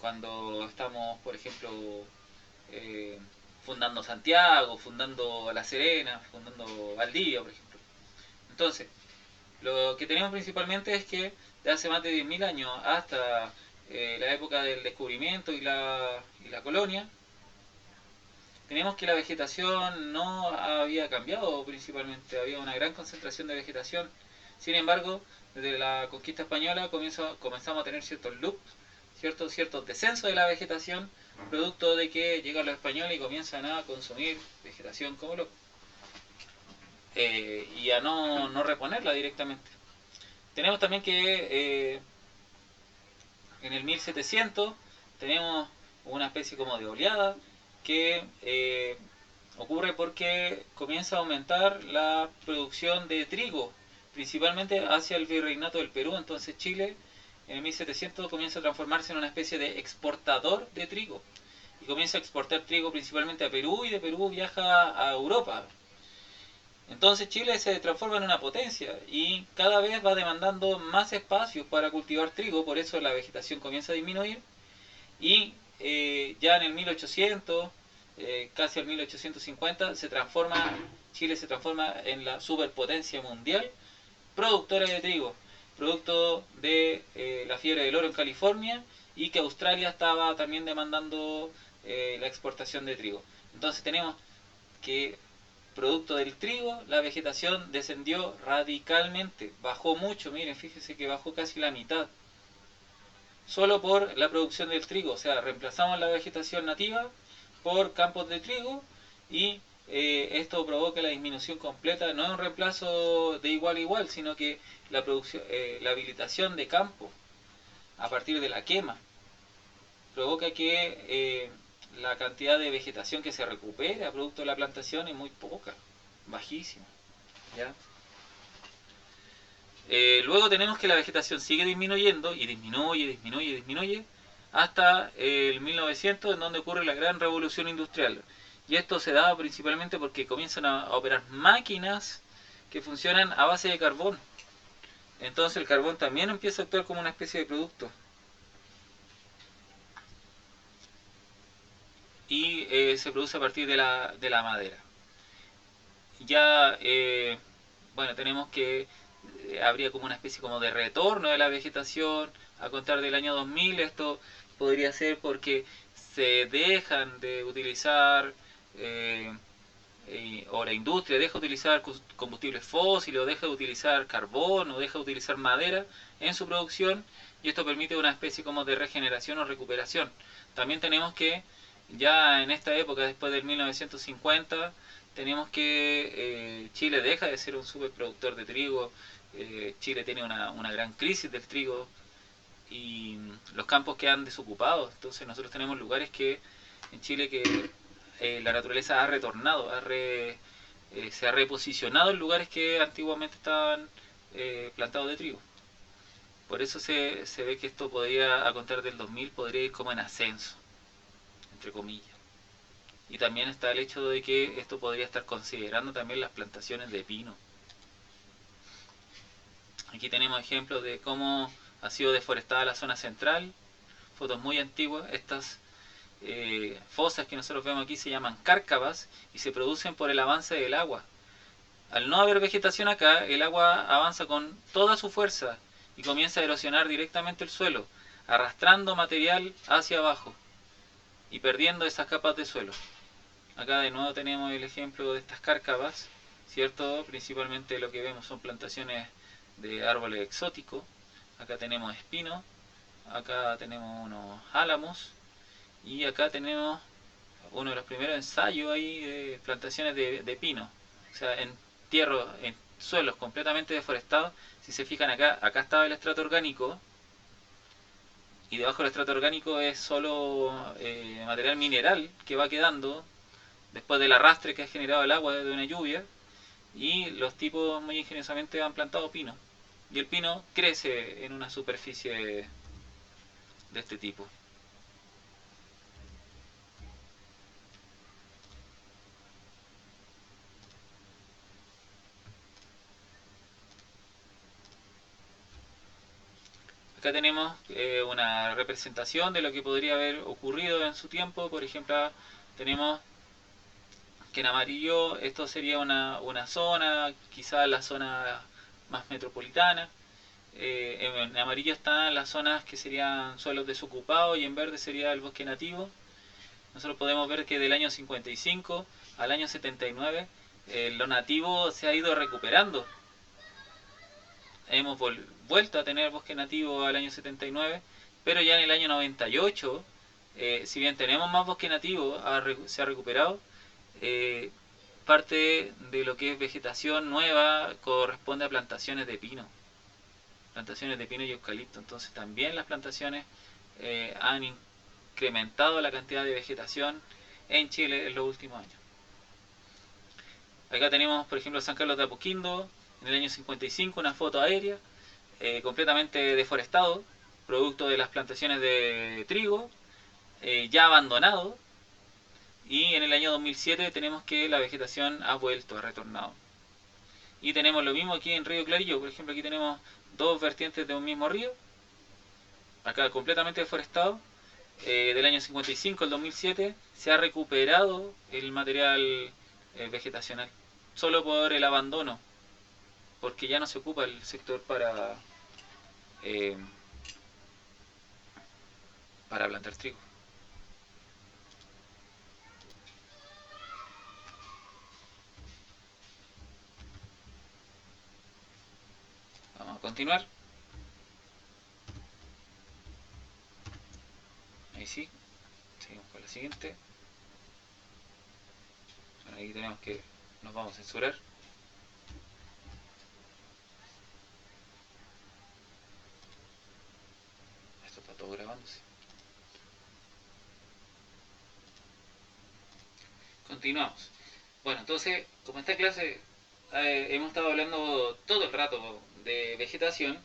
cuando estamos, por ejemplo, eh, fundando Santiago, fundando La Serena, fundando Valdivia, por ejemplo. Entonces, lo que tenemos principalmente es que de hace más de 10.000 años hasta la época del descubrimiento y la colonia, tenemos que la vegetación no había cambiado principalmente, había una gran concentración de vegetación. Sin embargo, desde la conquista española comenzamos a tener ciertos loops, ciertos descensos de la vegetación, producto de que llegan los españoles y comienzan a consumir vegetación como loco. Y a no reponerla directamente. Tenemos también que en el 1700 tenemos una especie como de oleada que ocurre porque comienza a aumentar la producción de trigo, principalmente hacia el virreinato del Perú. Entonces Chile en el 1700 comienza a transformarse en una especie de exportador de trigo. y comienza a exportar trigo principalmente a Perú, y de Perú viaja a Europa. Entonces Chile se transforma en una potencia y cada vez va demandando más espacios para cultivar trigo, por eso la vegetación comienza a disminuir y ya en el 1800, casi al 1850, Chile se transforma en la superpotencia mundial productora de trigo, producto de la fiebre del oro en California, y que Australia estaba también demandando la exportación de trigo. Entonces tenemos que, producto del trigo, la vegetación descendió radicalmente, bajó mucho, miren, fíjense que bajó casi la mitad, solo por la producción del trigo. O sea, reemplazamos la vegetación nativa por campos de trigo y esto provoca la disminución completa. No es un reemplazo de igual a igual, sino que la producción, la habilitación de campo a partir de la quema provoca que la cantidad de vegetación que se recupera producto de la plantación es muy poca, bajísima, ¿ya? Luego tenemos que la vegetación sigue disminuyendo y disminuye hasta el 1900, en donde ocurre la gran revolución industrial. Y esto se da principalmente porque comienzan a operar máquinas que funcionan a base de carbón. Entonces el carbón también empieza a actuar como una especie de producto. Y se produce a partir de la madera. Ya, bueno, tenemos que habría como una especie como de retorno de la vegetación a contar del año 2000. Esto podría ser porque se dejan de utilizar o la industria deja de utilizar combustibles fósiles, o deja de utilizar carbón, o deja de utilizar madera en su producción, y esto permite una especie como de regeneración o recuperación. También tenemos que, ya en esta época, después del 1950, tenemos que Chile deja de ser un superproductor de trigo. Chile tiene una gran crisis del trigo y los campos quedan desocupados. Entonces nosotros tenemos lugares que en Chile que la naturaleza ha retornado, se ha reposicionado en lugares que antiguamente estaban plantados de trigo. Por eso se ve que esto podría, a contar del 2000, podría ir como en ascenso, entre comillas. Y también está el hecho de que esto podría estar considerando también las plantaciones de pino. Aquí tenemos ejemplos de cómo ha sido deforestada la zona central, fotos muy antiguas. Estas fosas que nosotros vemos aquí se llaman cárcavas y se producen por el avance del agua. Al no haber vegetación acá, el agua avanza con toda su fuerza y comienza a erosionar directamente el suelo, arrastrando material hacia abajo y perdiendo esas capas de suelo. Acá de nuevo tenemos el ejemplo de estas cárcavas, ¿cierto? Principalmente lo que vemos son plantaciones de árboles exóticos. Acá tenemos espinos, acá tenemos unos álamos, y acá tenemos uno de los primeros ensayos ahí de plantaciones de pino. O sea, en tierra, en suelos completamente deforestados. Si se fijan acá, acá estaba el estrato orgánico, y debajo del estrato orgánico es solo material mineral que va quedando después del arrastre que ha generado el agua de una lluvia, y los tipos muy ingeniosamente han plantado pino. Y el pino crece en una superficie de este tipo. Acá tenemos una representación de lo que podría haber ocurrido en su tiempo. Por ejemplo, tenemos que en amarillo esto sería una zona, quizás la zona más metropolitana. En amarillo están las zonas que serían suelos desocupados, y en verde sería el bosque nativo. Nosotros podemos ver que del año 55 al año 79 lo nativo se ha ido recuperando. Hemos vuelto a tener bosque nativo al año 79, pero ya en el año 98, si bien tenemos más bosque nativo, se ha recuperado. Parte de lo que es vegetación nueva corresponde a plantaciones de pino, y eucalipto. Entonces también las plantaciones han incrementado la cantidad de vegetación en Chile en los últimos años. Acá tenemos, por ejemplo, San Carlos de Apoquindo en el año 55, una foto aérea, completamente deforestado, producto de las plantaciones de trigo, ya abandonado, Y en el año 2007 tenemos que la vegetación ha vuelto, ha retornado. Y tenemos lo mismo aquí en Río Clarillo. Por ejemplo, aquí tenemos dos vertientes de un mismo río. Acá completamente deforestado. Del año 55 al 2007 se ha recuperado el material vegetacional. Solo por el abandono. Porque ya no se ocupa el sector eh, para plantar trigo. Vamos a continuar. Ahí sí. Seguimos con la siguiente. Bueno, ahí tenemos que nos vamos a censurar. Esto está todo grabándose. Continuamos. Bueno, entonces, como esta clase hemos estado hablando todo el rato de vegetación,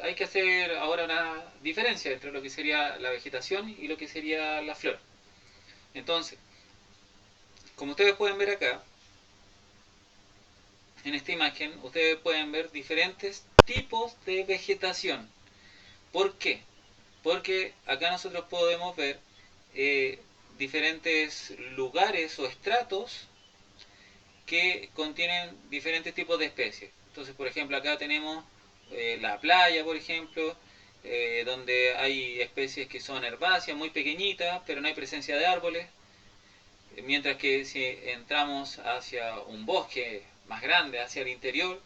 hay que hacer ahora una diferencia entre lo que sería la vegetación y lo que sería la flora. Entonces, como ustedes pueden ver acá, en esta imagen, ustedes pueden ver diferentes tipos de vegetación. ¿Por qué? Porque acá nosotros podemos ver eh, diferentes lugares o estratos que contienen diferentes tipos de especies. Entonces, por ejemplo, acá tenemos la playa, por ejemplo, donde hay especies que son herbáceas, muy pequeñitas, pero no hay presencia de árboles. Mientras que si entramos hacia un bosque más grande, hacia el interior,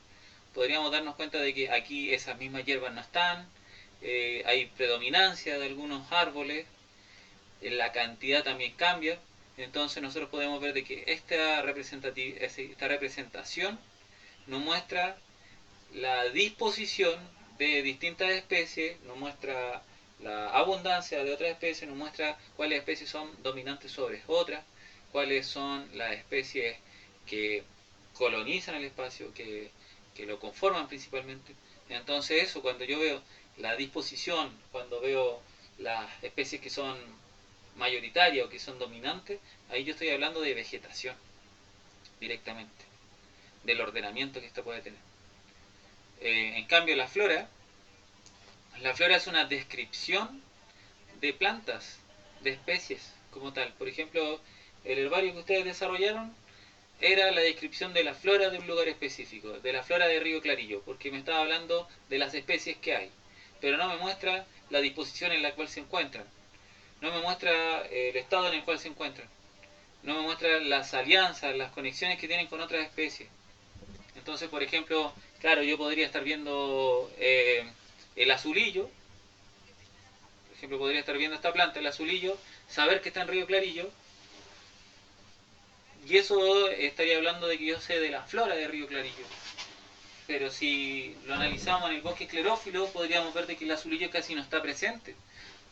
podríamos darnos cuenta de que aquí esas mismas hierbas no están, hay predominancia de algunos árboles, la cantidad también cambia. Entonces nosotros podemos ver de que esta representación nos muestra la disposición de distintas especies, nos muestra la abundancia de otras especies, nos muestra cuáles especies son dominantes sobre otras, cuáles son las especies que colonizan el espacio, que lo conforman principalmente. Entonces eso, cuando yo veo la disposición, cuando veo las especies que son mayoritarias o que son dominantes, ahí yo estoy hablando de vegetación directamente, del ordenamiento que esto puede tener. En cambio, la flora es una descripción de plantas, de especies como tal. Por ejemplo, el herbario que ustedes desarrollaron era la descripción de la flora de un lugar específico, de la flora de Río Clarillo, porque me estaba hablando de las especies que hay, pero no me muestra la disposición en la cual se encuentran, no me muestra el estado en el cual se encuentran, no me muestra las alianzas, las conexiones que tienen con otras especies. Entonces, por ejemplo, claro, yo podría estar viendo el azulillo, por ejemplo, podría estar viendo esta planta, el azulillo, saber que está en Río Clarillo, y eso estaría hablando de que yo sé de la flora de Río Clarillo. Pero si lo analizamos en el bosque esclerófilo, podríamos ver de que el azulillo casi no está presente,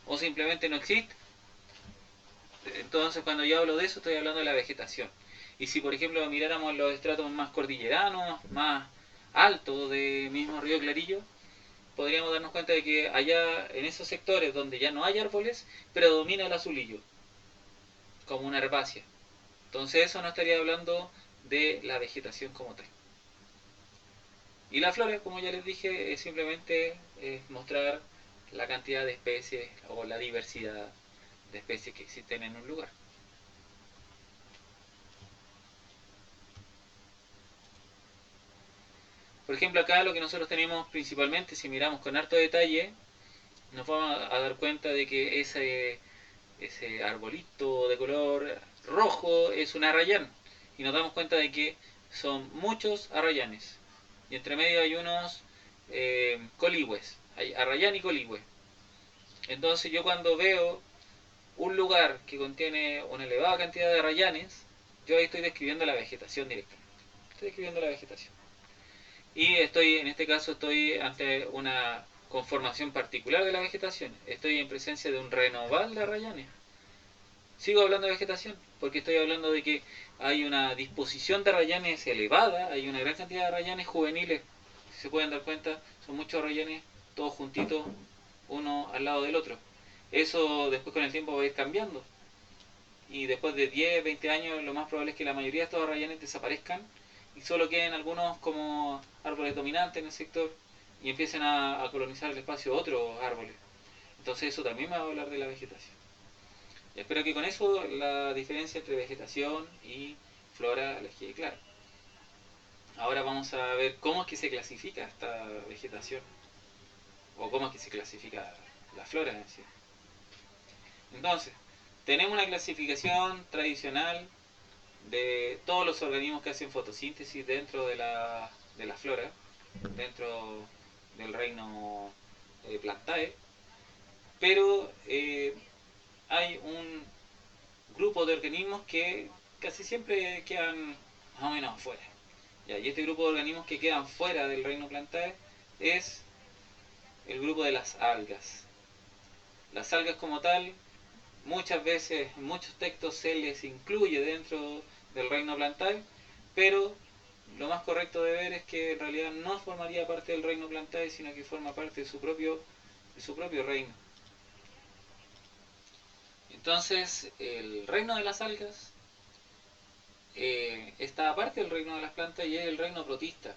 o simplemente no existe. Entonces, cuando yo hablo de eso, estoy hablando de la vegetación. Y si, por ejemplo, miráramos los estratos más cordilleranos, más altos de mismo Río Clarillo, podríamos darnos cuenta de que allá, en esos sectores donde ya no hay árboles, predomina el azulillo, como una herbácea. Entonces, eso no estaría hablando de la vegetación como tal. Y la flora, como ya les dije, es simplemente mostrar la cantidad de especies o la diversidad de especies que existen en un lugar. Por ejemplo, acá lo que nosotros tenemos principalmente, si miramos con harto detalle, nos vamos a dar cuenta de que ese arbolito de color rojo es un arrayán. Y nos damos cuenta de que son muchos arrayanes. Y entre medio hay unos coligües. Hay arrayán y coligüe. Entonces yo cuando veo un lugar que contiene una elevada cantidad de arrayanes, yo ahí estoy describiendo la vegetación directamente. Estoy describiendo la vegetación. Y en este caso estoy ante una conformación particular de la vegetación. Estoy en presencia de un renoval de arrayanes. Sigo hablando de vegetación, porque estoy hablando de que hay una disposición de arrayanes elevada, hay una gran cantidad de arrayanes juveniles. Si se pueden dar cuenta, son muchos arrayanes todos juntitos, uno al lado del otro. Eso después con el tiempo va a ir cambiando. y después de 10, 20 años lo más probable es que la mayoría de estos arrayanes desaparezcan y solo queden algunos como árboles dominantes en el sector y empiecen a colonizar el espacio otros árboles. Entonces eso también va a hablar de la vegetación. Y espero que con eso la diferencia entre vegetación y flora les quede clara. Ahora vamos a ver cómo es que se clasifica esta vegetación o cómo es que se clasifica la flora en sí. Entonces, tenemos una clasificación tradicional de todos los organismos que hacen fotosíntesis dentro de la flora, dentro del reino Plantae, pero hay un grupo de organismos que casi siempre quedan más o menos afuera. Ya, y este grupo de organismos que quedan fuera del reino Plantae es el grupo de las algas. Las algas como tal, muchas veces en muchos textos se les incluye dentro del reino Plantae, pero lo más correcto de ver es que en realidad no formaría parte del reino Plantae, sino que forma parte de su propio reino. Entonces, el reino de las algas está aparte del reino de las plantas y es el reino protista.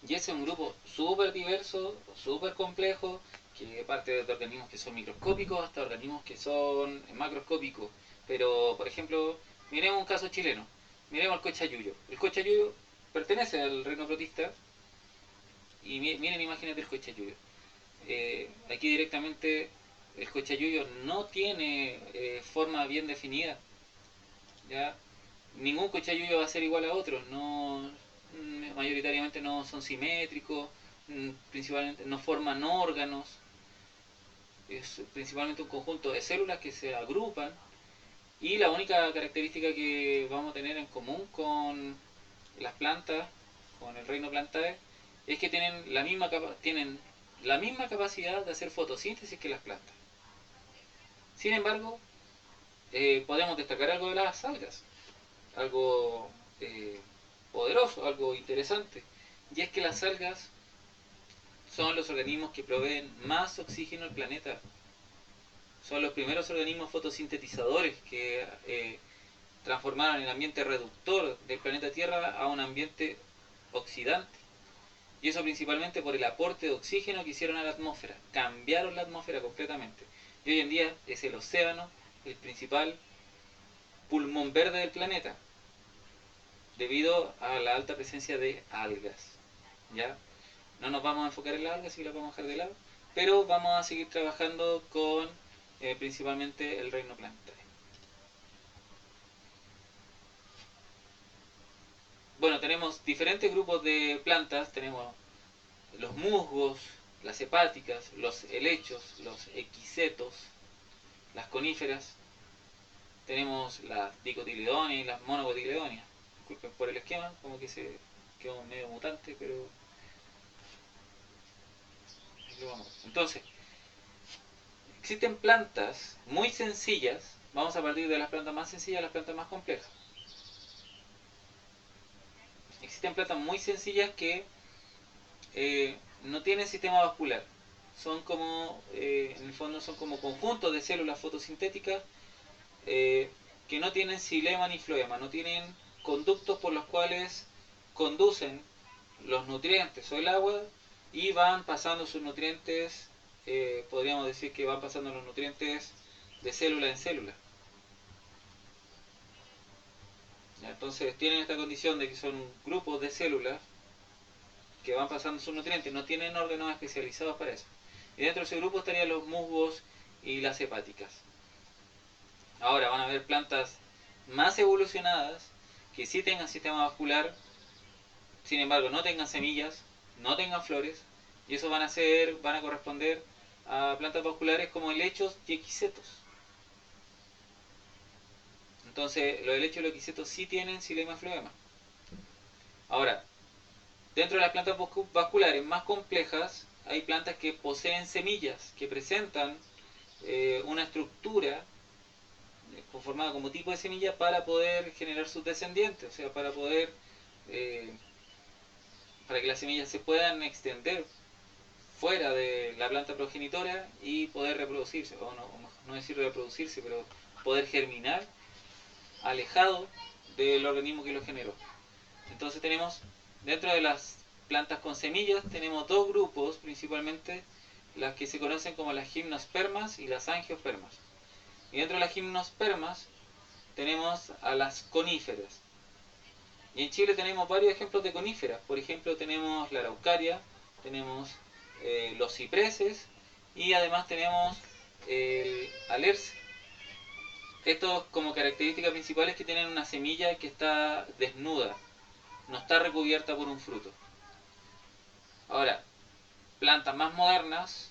Y ese es un grupo súper diverso, súper complejo, que parte de organismos que son microscópicos hasta organismos que son macroscópicos. Pero, por ejemplo, miremos un caso chileno. Miremos el cochayuyo. El cochayuyo pertenece al reino protista y miren, imagínate el cochayuyo. Aquí directamente el cochayuyo no tiene forma bien definida. ¿Ya? Ningún cochayuyo va a ser igual a otro, no, mayoritariamente no son simétricos, principalmente no forman órganos, es principalmente un conjunto de células que se agrupan y la única característica que vamos a tener en común con las plantas, con el reino Plantae, es que tienen la misma capacidad de hacer fotosíntesis que las plantas. Sin embargo, podemos destacar algo de las algas, algo poderoso, algo interesante, y es que las algas son los organismos que proveen más oxígeno al planeta. Son los primeros organismos fotosintetizadores que transformaron el ambiente reductor del planeta Tierra a un ambiente oxidante. Y eso principalmente por el aporte de oxígeno que hicieron a la atmósfera. Cambiaron la atmósfera completamente. Y hoy en día es el océano el principal pulmón verde del planeta, debido a la alta presencia de algas. ¿Ya? No nos vamos a enfocar en las algas, así que las vamos a dejar de lado, pero vamos a seguir trabajando con principalmente el reino planetario. Bueno, tenemos diferentes grupos de plantas, tenemos los musgos, las hepáticas, los helechos, los equisetos, las coníferas, tenemos las dicotiledonias y las monocotiledonias. Disculpen por el esquema, como que se quedó medio mutante, pero entonces, existen plantas muy sencillas, vamos a partir de las plantas más sencillas a las plantas más complejas. Existen plantas muy sencillas que no tienen sistema vascular, son como, en el fondo son como conjuntos de células fotosintéticas que no tienen xilema ni floema, no tienen conductos por los cuales conducen los nutrientes o el agua y van pasando sus nutrientes, podríamos decir que van pasando los nutrientes de célula en célula. ¿Ya? Entonces tienen esta condición de que son grupos de células que van pasando sus nutrientes, no tienen órganos especializados para eso. Y dentro de ese grupo estarían los musgos y las hepáticas. Ahora van a haber plantas más evolucionadas que sí tengan sistema vascular, sin embargo no tengan semillas, no tengan flores, y eso van a corresponder a plantas vasculares como helechos y equisetos. Entonces los helechos y los equisetos sí tienen xilema y floema. Ahora, dentro de las plantas vasculares más complejas hay plantas que poseen semillas, que presentan una estructura conformada como tipo de semilla para poder generar sus descendientes, o sea, eh, para que las semillas se puedan extender fuera de la planta progenitora y poder reproducirse, o no decir reproducirse, pero poder germinar alejado del organismo que lo generó. Entonces tenemos, dentro de las plantas con semillas, tenemos dos grupos, principalmente las que se conocen como las gimnospermas y las angiospermas. Y dentro de las gimnospermas tenemos a las coníferas. Y en Chile tenemos varios ejemplos de coníferas. Por ejemplo, tenemos la araucaria, tenemos los cipreses y además tenemos el alerce. Estos como características principales que tienen una semilla que está desnuda, no está recubierta por un fruto. Ahora, plantas más modernas,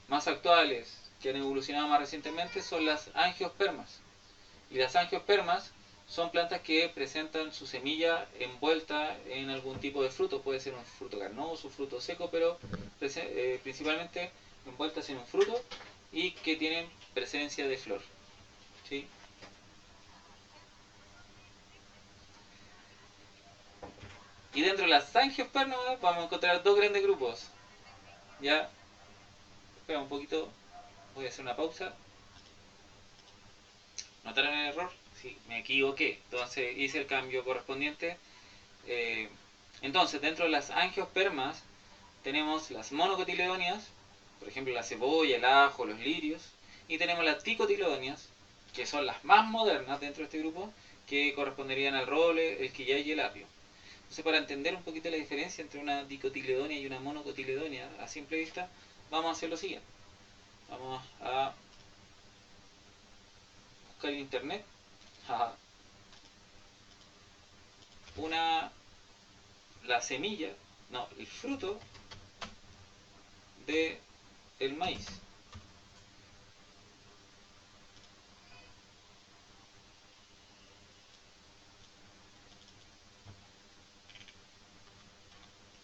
más actuales, que han evolucionado más recientemente, son las angiospermas. Y las angiospermas son plantas que presentan su semilla envuelta en algún tipo de fruto. Puede ser un fruto carnoso, un fruto seco, pero principalmente envueltas en un fruto y que tienen presencia de flor. ¿Sí? Y dentro de las angiospermas vamos a encontrar dos grandes grupos. Ya, espera un poquito, voy a hacer una pausa. ¿Notaron el error? Sí, me equivoqué. Entonces hice el cambio correspondiente. Eh, entonces, dentro de las angiospermas tenemos las monocotiledóneas, por ejemplo la cebolla, el ajo, los lirios, y tenemos las dicotiledóneas, que son las más modernas dentro de este grupo, que corresponderían al roble, el quillay y el apio. Entonces, para entender un poquito la diferencia entre una dicotiledónea y una monocotiledónea a simple vista, vamos a hacer lo siguiente. Vamos a buscar en internet la semilla, no, el fruto de el maíz.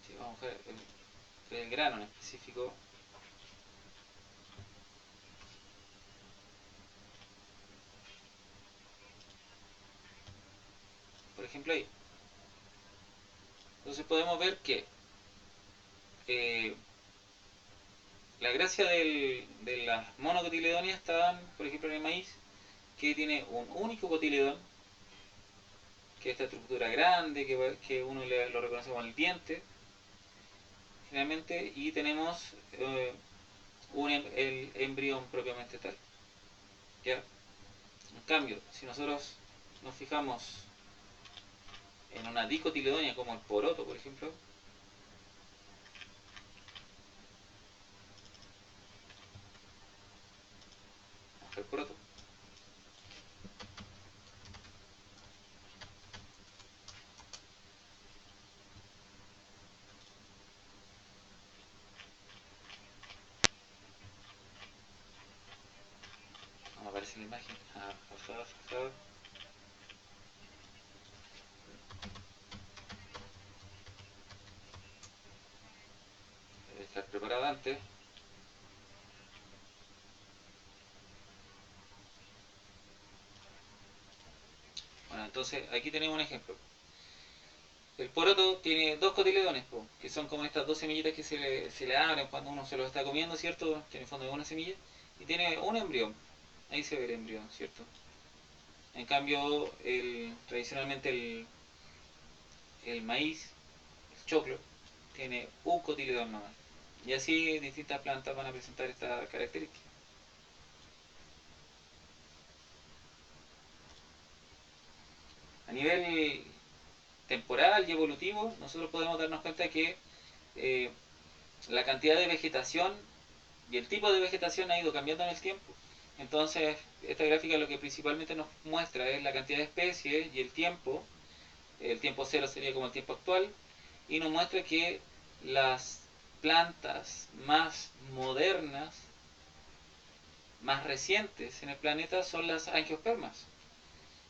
Sí, vamos a ver el grano en específico. Por ejemplo ahí. Entonces podemos ver que eh, la gracia de las monocotiledóneas está, por ejemplo, en el maíz, que tiene un único cotiledón, que es esta estructura grande, que uno lo reconoce como el diente, generalmente, y tenemos el embrión propiamente tal. ¿Ya? En cambio, si nosotros nos fijamos en una dicotiledonia como el poroto, por ejemplo, el poroto, no aparece la imagen, por favor, por favor. Debe estar preparado antes. Bueno, entonces aquí tenemos un ejemplo. El poroto tiene dos cotiledones, que son como estas dos semillitas que se le abren cuando uno se lo está comiendo, ¿cierto? Que en el fondo es una semilla. Y tiene un embrión. Ahí se ve el embrión, ¿cierto? En cambio, tradicionalmente el maíz, el choclo, tiene un cotiledón nomás. Y así distintas plantas van a presentar esta característica. A nivel temporal y evolutivo, nosotros podemos darnos cuenta que eh, la cantidad de vegetación y el tipo de vegetación ha ido cambiando en el tiempo. Entonces, esta gráfica lo que principalmente nos muestra es la cantidad de especies y el tiempo. El tiempo cero sería como el tiempo actual. Y nos muestra que las plantas más modernas, más recientes en el planeta son las angiospermas.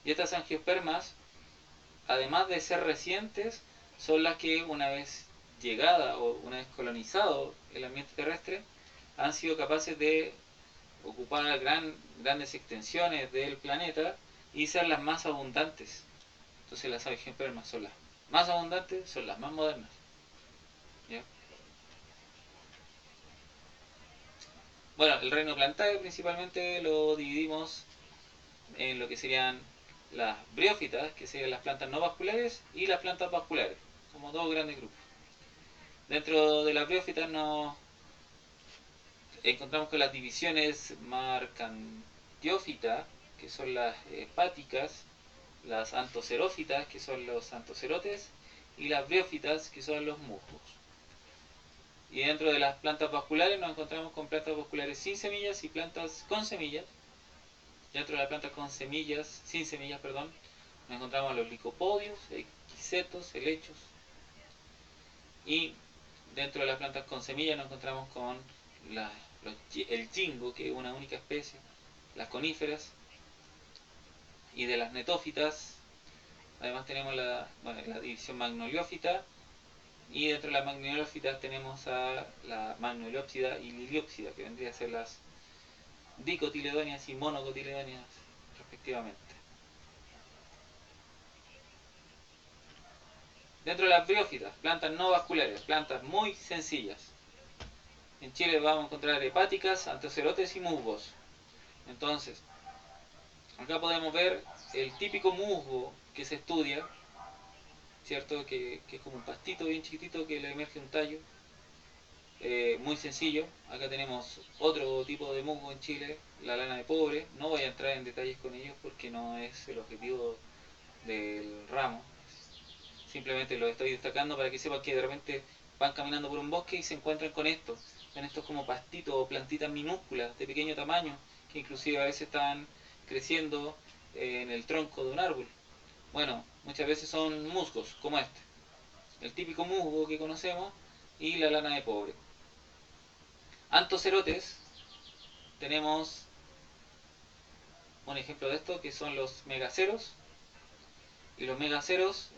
Y estas angiospermas, además de ser recientes, son las que una vez llegada o una vez colonizado el ambiente terrestre, han sido capaces de ocupar grandes extensiones del planeta y ser las más abundantes. Entonces las angiospermas son las más abundantes, son las más modernas. ¿Ya? Bueno, el reino plantario principalmente lo dividimos en lo que serían las briófitas, que serían las plantas no vasculares, y las plantas vasculares, como dos grandes grupos. Dentro de las briófitas nos encontramos con las divisiones marcantiófitas, que son las hepáticas, las antocerófitas, que son los antocerotes, y las briófitas, que son los musgos. Y dentro de las plantas vasculares nos encontramos con plantas vasculares sin semillas y plantas con semillas. Dentro de las plantas con semillas, sin semillas, perdón, nos encontramos los licopodios, equisetos, helechos. Y dentro de las plantas con semillas nos encontramos con el jingo, que es una única especie, las coníferas. Y de las netófitas, además tenemos la división magnoliófita. Y dentro de las magnoliófitas tenemos a la magnoliópsida y liliópsida, que vendría a ser las dicotiledóneas y monocotiledóneas respectivamente. Dentro de las briófitas, plantas no vasculares, plantas muy sencillas. En Chile vamos a encontrar hepáticas, antocerotes y musgos. Entonces, acá podemos ver el típico musgo que se estudia, ¿cierto? Que es como un pastito bien chiquitito que le emerge un tallo. Muy sencillo. Acá tenemos otro tipo de musgo en Chile, la lana de pobre. No voy a entrar en detalles con ellos porque no es el objetivo del ramo. Simplemente lo estoy destacando para que sepan que de repente van caminando por un bosque y se encuentran con esto. Ven estos como pastitos o plantitas minúsculas de pequeño tamaño que inclusive a veces están creciendo en el tronco de un árbol. Bueno, muchas veces son musgos como este. El típico musgo que conocemos y la lana de pobre. Antocerotes, tenemos un ejemplo de esto que son los megaceros. Y los megaceros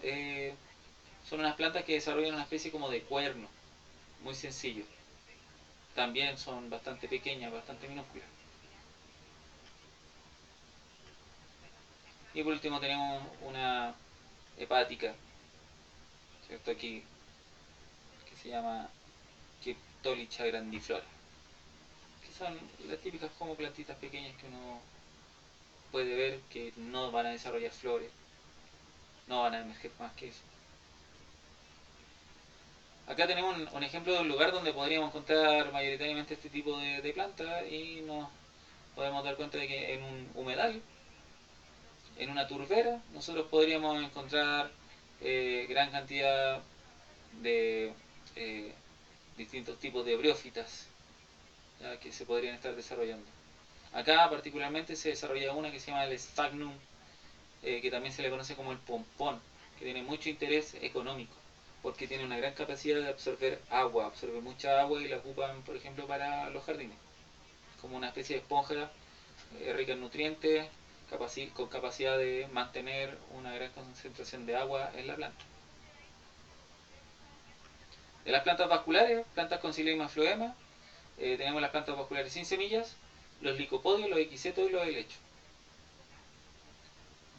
son unas plantas que desarrollan una especie como de cuerno, muy sencillo. También son bastante pequeñas, bastante minúsculas. Y por último tenemos una hepática, ¿cierto? Aquí, que se llama Kiptolicha grandiflora, que son las típicas como plantitas pequeñas que uno puede ver que no van a desarrollar flores, no van a emerger más que eso. Acá tenemos un ejemplo de un lugar donde podríamos encontrar mayoritariamente este tipo de plantas y nos podemos dar cuenta de que en un humedal, en una turbera, nosotros podríamos encontrar gran cantidad de distintos tipos de briófitas, ¿ya? Que se podrían estar desarrollando. Acá particularmente se desarrolla una que se llama el sphagnum, que también se le conoce como el pompón, que tiene mucho interés económico, porque tiene una gran capacidad de absorber agua, absorbe mucha agua y la ocupan, por ejemplo, para los jardines, como una especie de esponja rica en nutrientes, con capacidad de mantener una gran concentración de agua en la planta. De las plantas vasculares, plantas con xilema y floema, tenemos las plantas vasculares sin semillas, los licopodios, los equisetos y los helechos.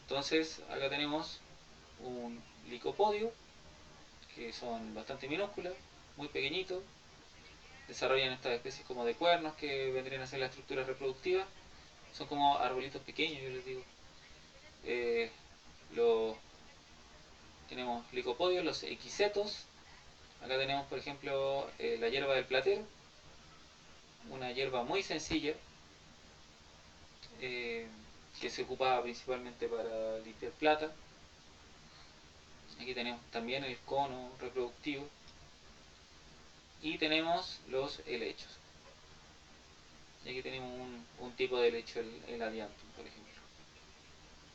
Entonces, acá tenemos un licopodio, que son bastante minúsculas, muy pequeñitos, desarrollan estas especies como de cuernos que vendrían a ser la estructura reproductiva, son como arbolitos pequeños, yo les digo. Los, tenemos licopodios, los equisetos, acá tenemos por ejemplo la hierba del platero, una hierba muy sencilla, que se ocupaba principalmente para limpiar plata. Aquí tenemos también el cono reproductivo y tenemos los helechos. Y aquí tenemos un tipo de helecho, el adiantum, por ejemplo,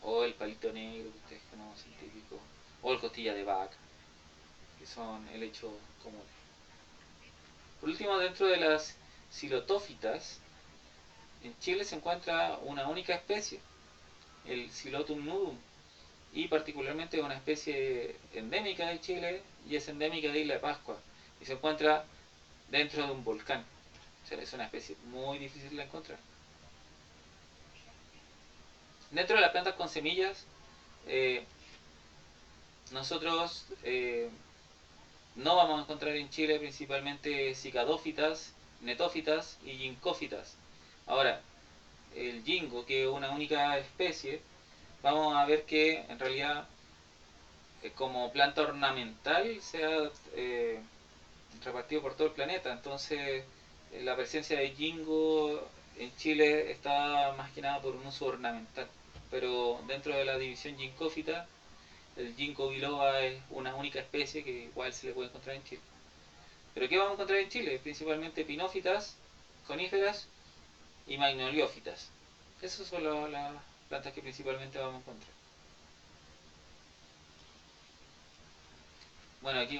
o el palito negro que ustedes conocen, típico, o el costilla de vaca, que son helechos comunes. Por último, dentro de las silotófitas, en Chile se encuentra una única especie, el Silotum nudum, y particularmente una especie endémica de Chile y es endémica de Isla de Pascua y se encuentra dentro de un volcán. O sea, es una especie muy difícil de encontrar. Dentro de las plantas con semillas, nosotros no vamos a encontrar en Chile principalmente cicadófitas, netófitas y ginkófitas. Ahora, el jingo, que es una única especie, vamos a ver que en realidad como planta ornamental se ha repartido por todo el planeta. Entonces la presencia de ginkgo en Chile está más que nada por un uso ornamental. Pero dentro de la división ginkgófita, el ginkgo biloba es una única especie que igual se le puede encontrar en Chile. ¿Pero qué vamos a encontrar en Chile? Principalmente pinófitas, coníferas y magnoliófitas. Esas son las plantas que principalmente vamos a encontrar. Bueno, aquí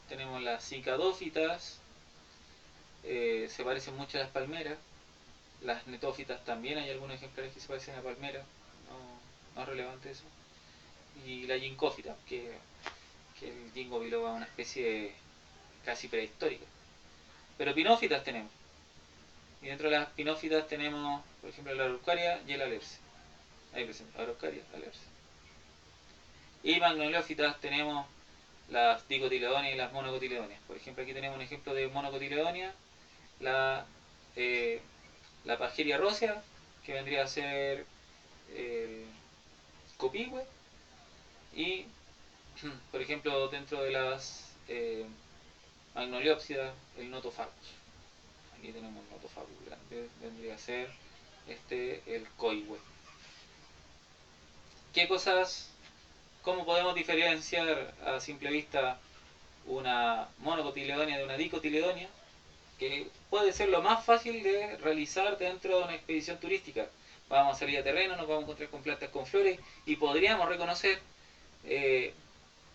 tenemos las cicadófitas, se parecen mucho a las palmeras. Las netófitas también, hay algunos ejemplares que se parecen a palmeras, no es relevante eso. Y la ginkgófita, que el ginkgo biloba es una especie casi prehistórica. Pero pinófitas tenemos. Y dentro de las pinófitas tenemos, por ejemplo, la araucaria y el alerce. Ahí presente, araucaria, alerce. Y magnoliófitas tenemos las dicotiledonias y las monocotiledonias. Por ejemplo, aquí tenemos un ejemplo de monocotiledonia, la, la pageria rósea, que vendría a ser el copihue, y, por ejemplo, dentro de las magnoliópsidas, el notophagus. Aquí tenemos un notophagus grande, vendría a ser el coihue. ¿Qué cosas, cómo podemos diferenciar a simple vista una monocotiledonia de una dicotiledonia? Que puede ser lo más fácil de realizar dentro de una expedición turística. Vamos a salir a terreno, nos vamos a encontrar con plantas con flores y podríamos reconocer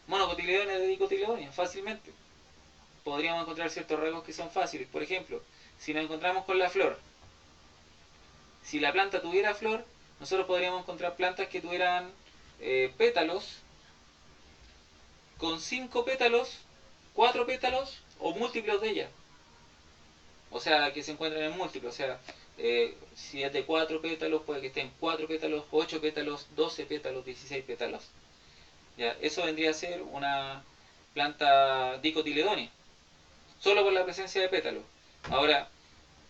monocotiledonia de dicotiledonia fácilmente. Podríamos encontrar ciertos rasgos que son fáciles. Por ejemplo, si nos encontramos con la flor, si la planta tuviera flor, nosotros podríamos encontrar plantas que tuvieran pétalos con 5 pétalos, 4 pétalos o múltiplos de ellas. O sea, que se encuentran en múltiplos. O sea, si es de 4 pétalos, puede que estén 4 pétalos, 8 pétalos, 12 pétalos, 16 pétalos. ¿Ya? Eso vendría a ser una planta dicotiledonia, solo por la presencia de pétalos. Ahora,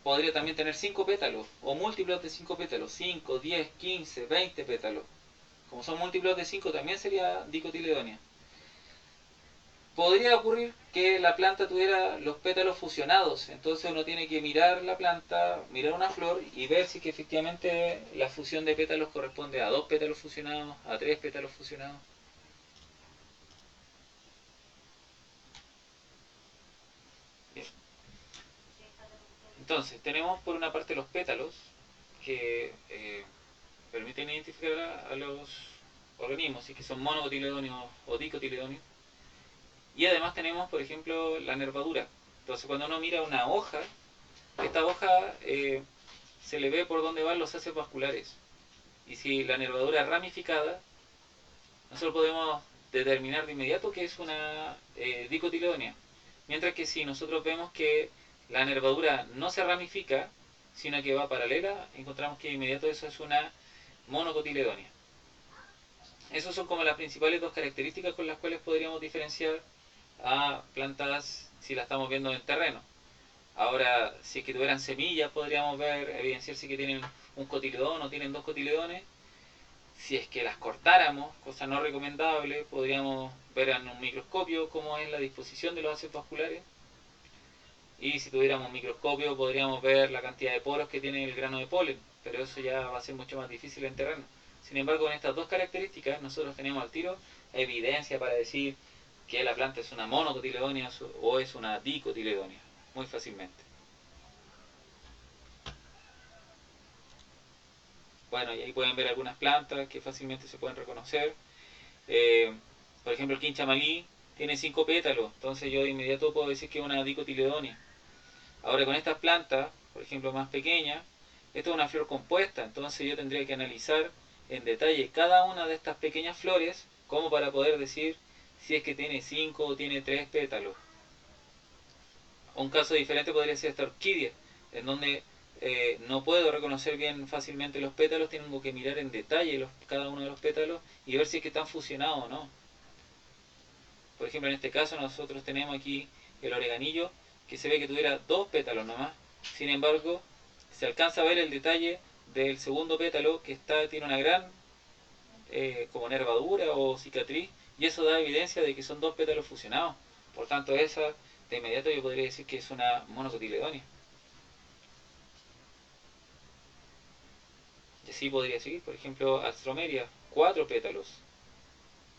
podría también tener 5 pétalos, o múltiplos de 5 pétalos, 5, 10, 15, 20 pétalos. Como son múltiplos de 5, también sería dicotiledonia. Podría ocurrir que la planta tuviera los pétalos fusionados, entonces uno tiene que mirar la planta, mirar una flor y ver si que efectivamente la fusión de pétalos corresponde a 2 pétalos fusionados, a 3 pétalos fusionados. Bien. Entonces, tenemos por una parte los pétalos que permiten identificar a los organismos, si que son monocotiledonios o dicotiledonios. Y además tenemos, por ejemplo, la nervadura. Entonces, cuando uno mira una hoja, esta hoja se le ve por dónde van los haces vasculares. Y si la nervadura es ramificada, nosotros podemos determinar de inmediato que es una dicotiledonia. Mientras que si nosotros vemos que la nervadura no se ramifica, sino que va paralela, encontramos que de inmediato eso es una monocotiledonia. Esas son como las principales dos características con las cuales podríamos diferenciar a plantas si las estamos viendo en terreno. Ahora, si es que tuvieran semillas, podríamos ver, evidenciar si que tienen un cotiledón o tienen 2 cotiledones. Si es que las cortáramos, cosa no recomendable, podríamos ver en un microscopio cómo es la disposición de los haces vasculares. Y si tuviéramos un microscopio, podríamos ver la cantidad de poros que tiene el grano de polen, pero eso ya va a ser mucho más difícil en terreno. Sin embargo, con estas dos características, nosotros tenemos al tiro evidencia para decir que la planta es una monocotiledonia o es una dicotiledonia, muy fácilmente. Bueno, y ahí pueden ver algunas plantas que fácilmente se pueden reconocer. Eh, por ejemplo, el quinchamalí tiene 5 pétalos, entonces yo de inmediato puedo decir que es una dicotiledonia. Ahora, con estas plantas, por ejemplo, más pequeñas, esto es una flor compuesta, entonces yo tendría que analizar en detalle cada una de estas pequeñas flores como para poder decir si es que tiene 5 o tiene 3 pétalos. Un caso diferente podría ser esta orquídea, en donde no puedo reconocer bien fácilmente los pétalos, tengo que mirar en detalle cada uno de los pétalos y ver si es que están fusionados o no. Por ejemplo, en este caso nosotros tenemos aquí el oreganillo, que se ve que tuviera 2 pétalos nomás. Sin embargo, se alcanza a ver el detalle del segundo pétalo, que tiene una gran como nervadura o cicatriz, y eso da evidencia de que son dos pétalos fusionados. Por tanto, esa de inmediato yo podría decir que es una monocotiledonia. Y así podría seguir, por ejemplo, Astromeria, 4 pétalos,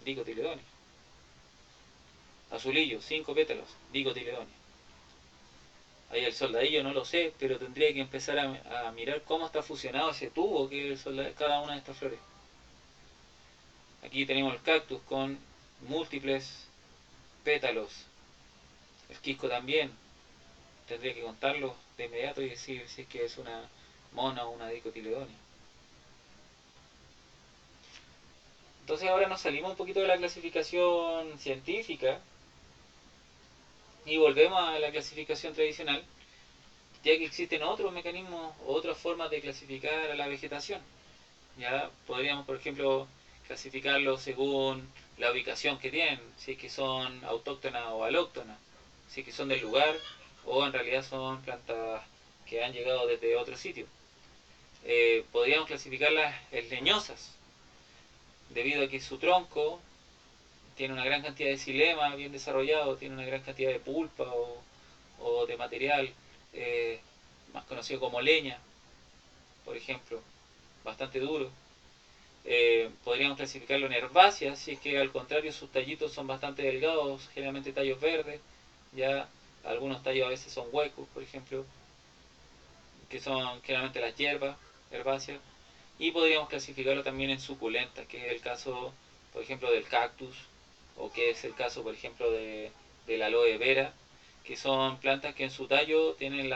dicotiledonia. Azulillo, 5 pétalos, dicotiledonia. Ahí el soldadillo no lo sé, pero tendría que empezar a mirar cómo está fusionado ese tubo que es cada una de estas flores. Aquí tenemos el cactus con múltiples pétalos. El quisco también. Tendría que contarlo de inmediato y decir si es que es una mona o una dicotiledonia. Entonces ahora nos salimos un poquito de la clasificación científica y volvemos a la clasificación tradicional, ya que existen otros mecanismos, otras formas de clasificar a la vegetación. Ya podríamos, por ejemplo, clasificarlo según la ubicación que tienen, si es que son autóctonas o alóctonas, si es que son del lugar o en realidad son plantas que han llegado desde otro sitio. Podríamos clasificarlas en leñosas, debido a que su tronco tiene una gran cantidad de xilema bien desarrollado, tiene una gran cantidad de pulpa o de material más conocido como leña, por ejemplo, bastante duro. Podríamos clasificarlo en herbáceas, si es que al contrario sus tallitos son bastante delgados, generalmente tallos verdes, ya algunos tallos a veces son huecos, por ejemplo, que son generalmente las hierbas herbáceas. Y podríamos clasificarlo también en suculentas, que es el caso, por ejemplo, del cactus, o que es el caso, por ejemplo, del aloe vera, que son plantas que en su tallo tienen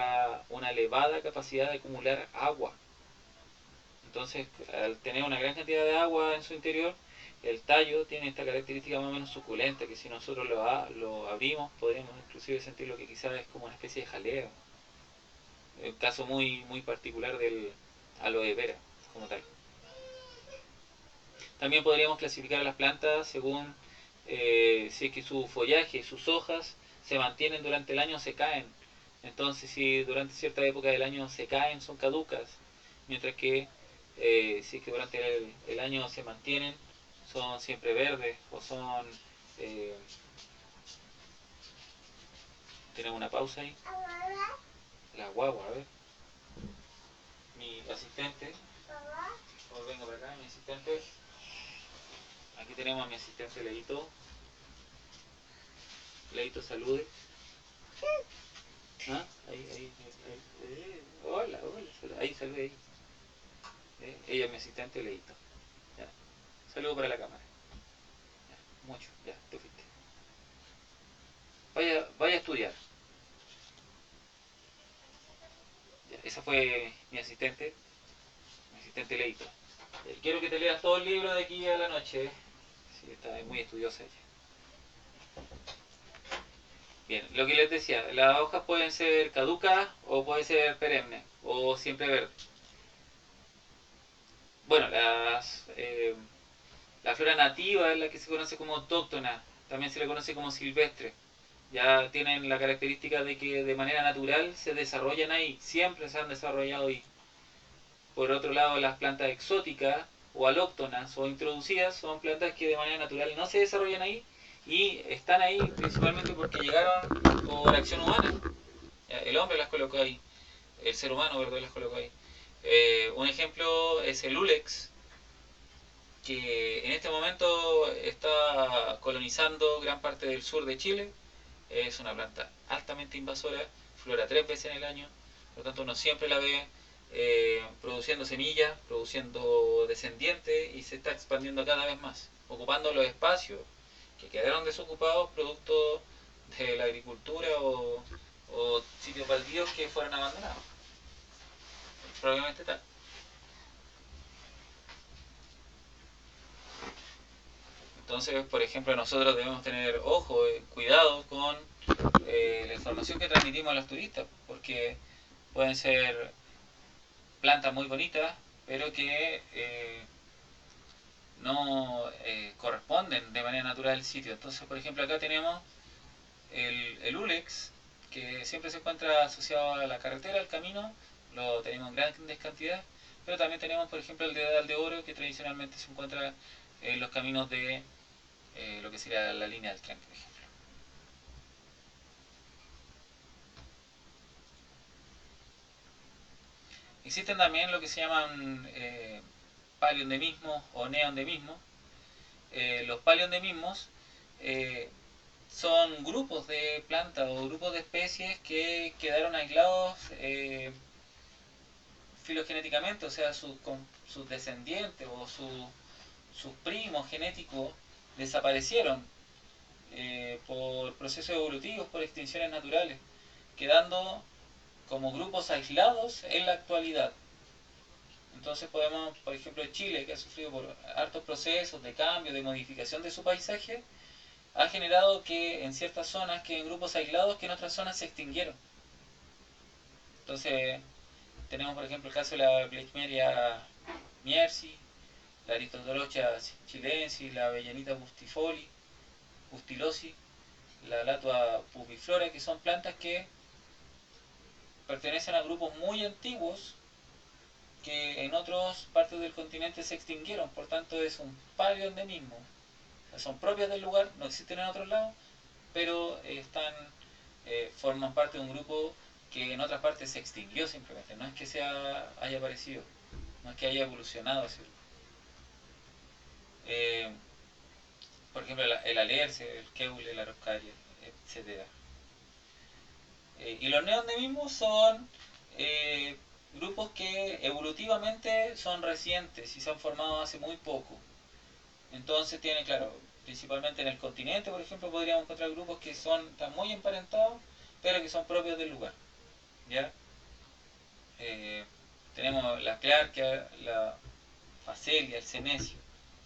una elevada capacidad de acumular agua. Entonces, al tener una gran cantidad de agua en su interior, el tallo tiene esta característica más o menos suculenta, que si nosotros lo abrimos, podríamos inclusive sentir lo que quizás es como una especie de jaleo. El caso muy, muy particular del aloe vera, como tal. También podríamos clasificar a las plantas según si es que su follaje, sus hojas se mantienen durante el año o se caen. Entonces, si durante cierta época del año se caen, son caducas, mientras que si es que durante el año se mantienen, son siempre verdes o son... Eh, tenemos una pausa ahí. La guagua, a ver. Mi asistente. Oh, vengo para acá, mi asistente. Aquí tenemos a mi asistente Leito. Leito, salude. ¿Ah? Ahí. Hola, ahí salude ahí. Ella es mi asistente Leito. Ya. Saludo para la cámara. Ya. Mucho, ya, te fuiste. Vaya a estudiar. Ya. Esa fue mi asistente Leito. Quiero que te leas todo el libro de aquí a la noche. Sí, está muy estudiosa ella. Bien, lo que les decía, las hojas pueden ser caducas o pueden ser perennes o siempre verdes. Bueno, la flora nativa es la que se conoce como autóctona, también se le conoce como silvestre. Ya tienen la característica de que de manera natural se desarrollan ahí, siempre se han desarrollado ahí. Por otro lado, las plantas exóticas o alóctonas o introducidas son plantas que de manera natural no se desarrollan ahí y están ahí principalmente porque llegaron por acción humana. El hombre las colocó ahí, el ser humano, ¿verdad?, las colocó ahí. Un ejemplo es el Ulex, que en este momento está colonizando gran parte del sur de Chile. Es una planta altamente invasora, flora 3 veces en el año, por lo tanto uno siempre la ve produciendo semillas, produciendo descendientes y se está expandiendo cada vez más, ocupando los espacios que quedaron desocupados producto de la agricultura o sitios baldíos que fueron abandonados. Probablemente tal. Entonces, por ejemplo, nosotros debemos tener ojo, cuidado con la información que transmitimos a los turistas, porque pueden ser plantas muy bonitas, pero que no corresponden de manera natural al sitio. Entonces, por ejemplo, acá tenemos el Ulex, que siempre se encuentra asociado a la carretera, al camino, lo tenemos en grandes cantidades, pero también tenemos, por ejemplo, el dedal de oro, que tradicionalmente se encuentra en los caminos de lo que sería la línea del tren, por ejemplo. Existen también lo que se llaman paleoendemismos o neoendemismos. Los paleoendemismos eh, son grupos de plantas o grupos de especies que quedaron aislados filogenéticamente, o sea, sus descendientes o sus primos genéticos desaparecieron por procesos evolutivos, por extinciones naturales, quedando como grupos aislados en la actualidad. Entonces podemos, por ejemplo, Chile, que ha sufrido por hartos procesos de cambio, de modificación de su paisaje, ha generado que en ciertas zonas queden grupos aislados que en otras zonas se extinguieron. Entonces tenemos, por ejemplo, el caso de la Blechmeria miersi, la Aristotolocha chilensis, la Avellanita bustilosi, la Latua pubiflora, que son plantas que pertenecen a grupos muy antiguos que en otras partes del continente se extinguieron, por tanto es un paleoendemismo. O sea, son propias del lugar, no existen en otros lados, pero forman parte de un grupo que en otras partes se extinguió simplemente. No es que haya aparecido, no es que haya evolucionado. Eh, por ejemplo, el alerce, el keule, la araucaria, etcétera. Y los neoendemismos son grupos que evolutivamente son recientes y se han formado hace muy poco. Entonces tienen, claro, principalmente en el continente, por ejemplo, podríamos encontrar grupos que están muy emparentados, pero que son propios del lugar. ¿Ya? Eh, tenemos la Clarkia, la Facelia, el Senecio.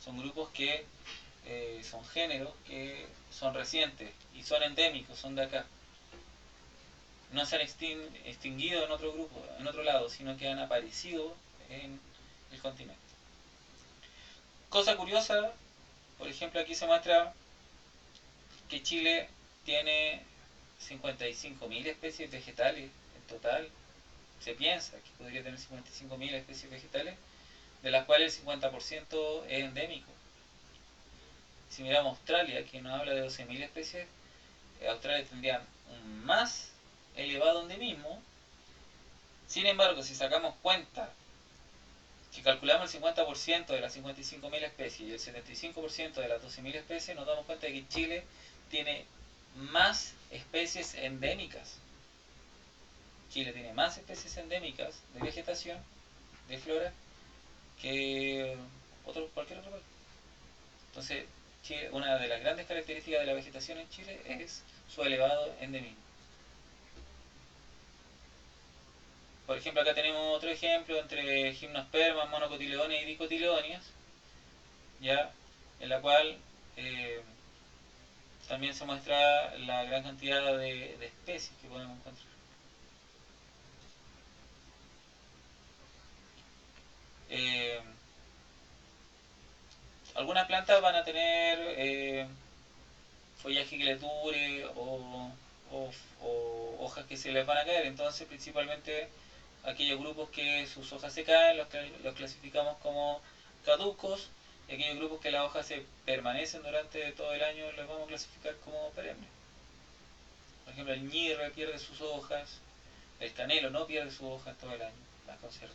Son grupos que son géneros que son recientes y son endémicos, son de acá. No se han extinguido en otro grupo, en otro lado, sino que han aparecido en el continente. Cosa curiosa, por ejemplo, aquí se muestra que Chile tiene 55.000 especies vegetales en total. Se piensa que podría tener 55.000 especies vegetales, de las cuales el 50% es endémico. Si miramos Australia, que nos habla de 12.000 especies, Australia tendría un más elevado endemismo. Sin embargo, si sacamos cuenta, si calculamos el 50% de las 55.000 especies y el 75% de las 12.000 especies, nos damos cuenta de que Chile tiene más especies endémicas. Chile tiene más especies endémicas de vegetación, de flora, que cualquier otro país. Entonces, Chile, una de las grandes características de la vegetación en Chile es su elevado endemismo. Por ejemplo, acá tenemos otro ejemplo entre gimnospermas, monocotiledones y dicotiledonias, ya, en la cual también se muestra la gran cantidad de especies que podemos encontrar. Eh, Algunas plantas van a tener follaje que les dure o, o hojas que se les van a caer, entonces principalmente aquellos grupos que sus hojas se caen los clasificamos como caducos, y aquellos grupos que las hojas se permanecen durante todo el año los vamos a clasificar como perennes. Por ejemplo, el ñirre pierde sus hojas, el canelo no pierde sus hojas todo el año, las conserva.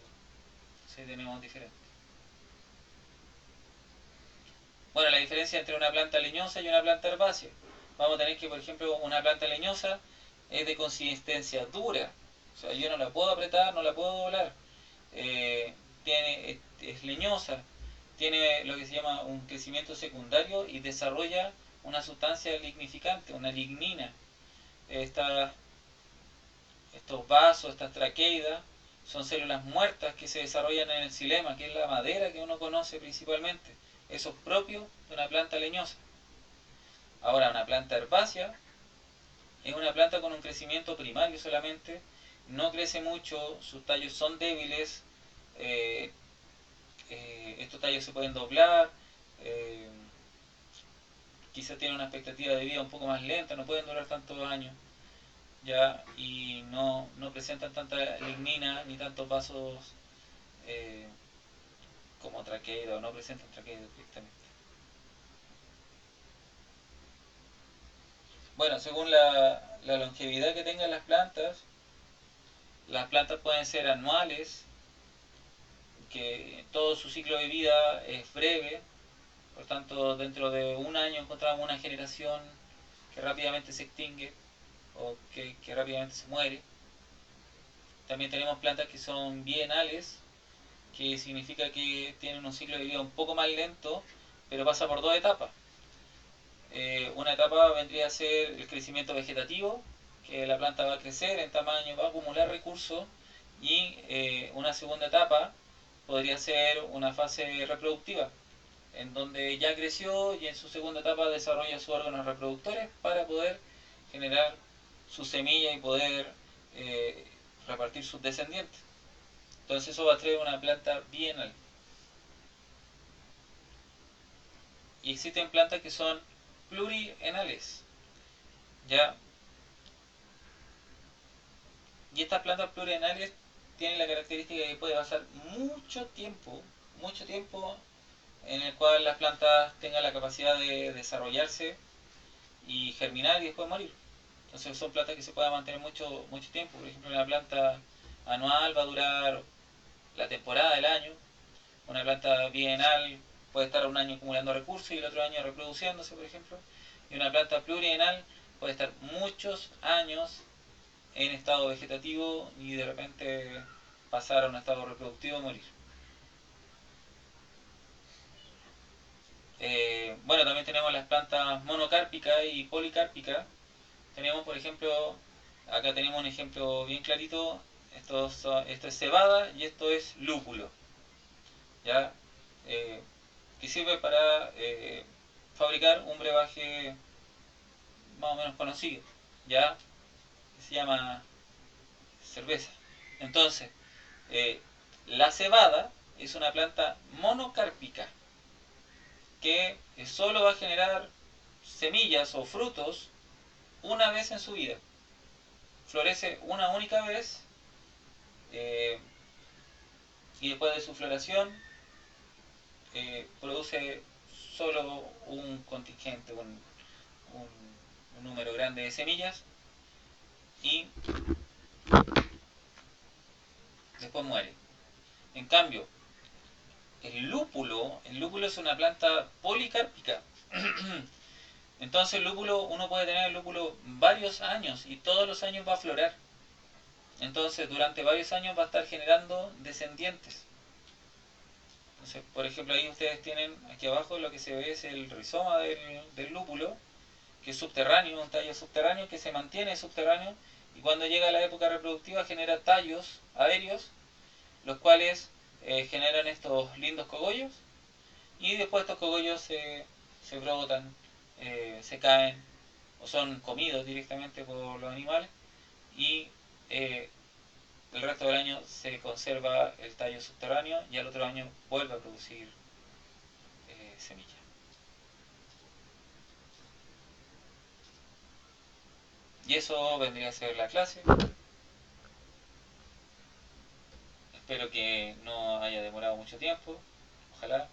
Entonces tenemos diferentes. Bueno, la diferencia entre una planta leñosa y una planta herbácea. Vamos a tener que, por ejemplo, una planta leñosa es de consistencia dura. O sea, yo no la puedo apretar, no la puedo doblar. Es leñosa, tiene lo que se llama un crecimiento secundario y desarrolla una sustancia lignificante, una lignina. Esta, Estos vasos, estas traqueidas, son células muertas que se desarrollan en el xilema, que es la madera que uno conoce principalmente. Eso es propio de una planta leñosa. Ahora, una planta herbácea es una planta con un crecimiento primario solamente, no crece mucho, sus tallos son débiles, eh, estos tallos se pueden doblar, eh, quizás tienen una expectativa de vida un poco más lenta, no pueden durar tantos años, ya, y no presentan tanta lignina ni tantos vasos eh, como traqueidas, o no presentan traqueidas directamente. Bueno, según la longevidad que tengan las plantas pueden ser anuales, que todo su ciclo de vida es breve, por tanto dentro de un año encontramos una generación que rápidamente se extingue o que rápidamente se muere. También tenemos plantas que son bienales, que significa que tienen un ciclo de vida un poco más lento, pero pasa por dos etapas. Una etapa vendría a ser el crecimiento vegetativo, que la planta va a crecer en tamaño, va a acumular recursos, y una segunda etapa podría ser una fase reproductiva, en donde ya creció y en su segunda etapa desarrolla sus órganos reproductores para poder generar su semilla y poder eh, repartir sus descendientes. Entonces eso va a traer una planta bienal. Y existen plantas que son plurienales, ¿ya? Y estas plantas plurienales tienen la característica de que puede pasar mucho tiempo en el cual las plantas tengan la capacidad de desarrollarse y germinar y después morir. Entonces son plantas que se pueden mantener mucho tiempo. Por ejemplo, una planta anual va a durar la temporada del año. Una planta bienal puede estar un año acumulando recursos y el otro año reproduciéndose, por ejemplo. Y una planta plurienal puede estar muchos años en estado vegetativo y de repente pasar a un estado reproductivo y morir. Bueno, también tenemos las plantas monocárpicas y policárpicas. Tenemos, por ejemplo, acá tenemos un ejemplo bien clarito. Esto es cebada y esto es lúpulo. ¿Ya? Eh, que sirve para fabricar un brebaje más o menos conocido, ¿ya? Que se llama cerveza. Entonces, eh, la cebada es una planta monocárpica que solo va a generar semillas o frutos una vez en su vida. Florece una única vez eh, y después de su floración produce solo un contingente, un número grande de semillas y después muere. En cambio, el lúpulo es una planta policárpica. Entonces el lúpulo, uno puede tener el lúpulo varios años y todos los años va a florar. Entonces durante varios años va a estar generando descendientes. Entonces, por ejemplo, ahí ustedes tienen, aquí abajo lo que se ve es el rizoma del lúpulo, que es subterráneo, un tallo subterráneo que se mantiene subterráneo y cuando llega la época reproductiva genera tallos aéreos, los cuales generan estos lindos cogollos y después estos cogollos se brotan, se caen o son comidos directamente por los animales y eh, el resto del año se conserva el tallo subterráneo y al otro año vuelve a producir semilla. Y eso vendría a ser la clase. Espero que no haya demorado mucho tiempo, ojalá.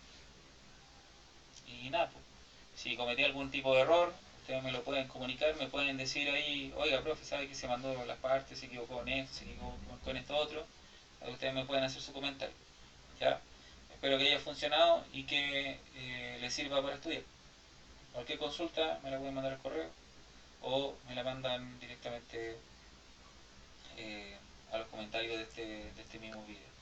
Y nada, pues, si cometí algún tipo de error, ustedes me lo pueden comunicar, me pueden decir ahí, oiga, profe, sabe que se mandó las partes, se equivocó en esto, se equivocó con esto otro. Ahí ustedes me pueden hacer su comentario. ¿Ya? Espero que haya funcionado y que les sirva para estudiar. Cualquier consulta me la pueden mandar al correo o me la mandan directamente a los comentarios de este mismo video.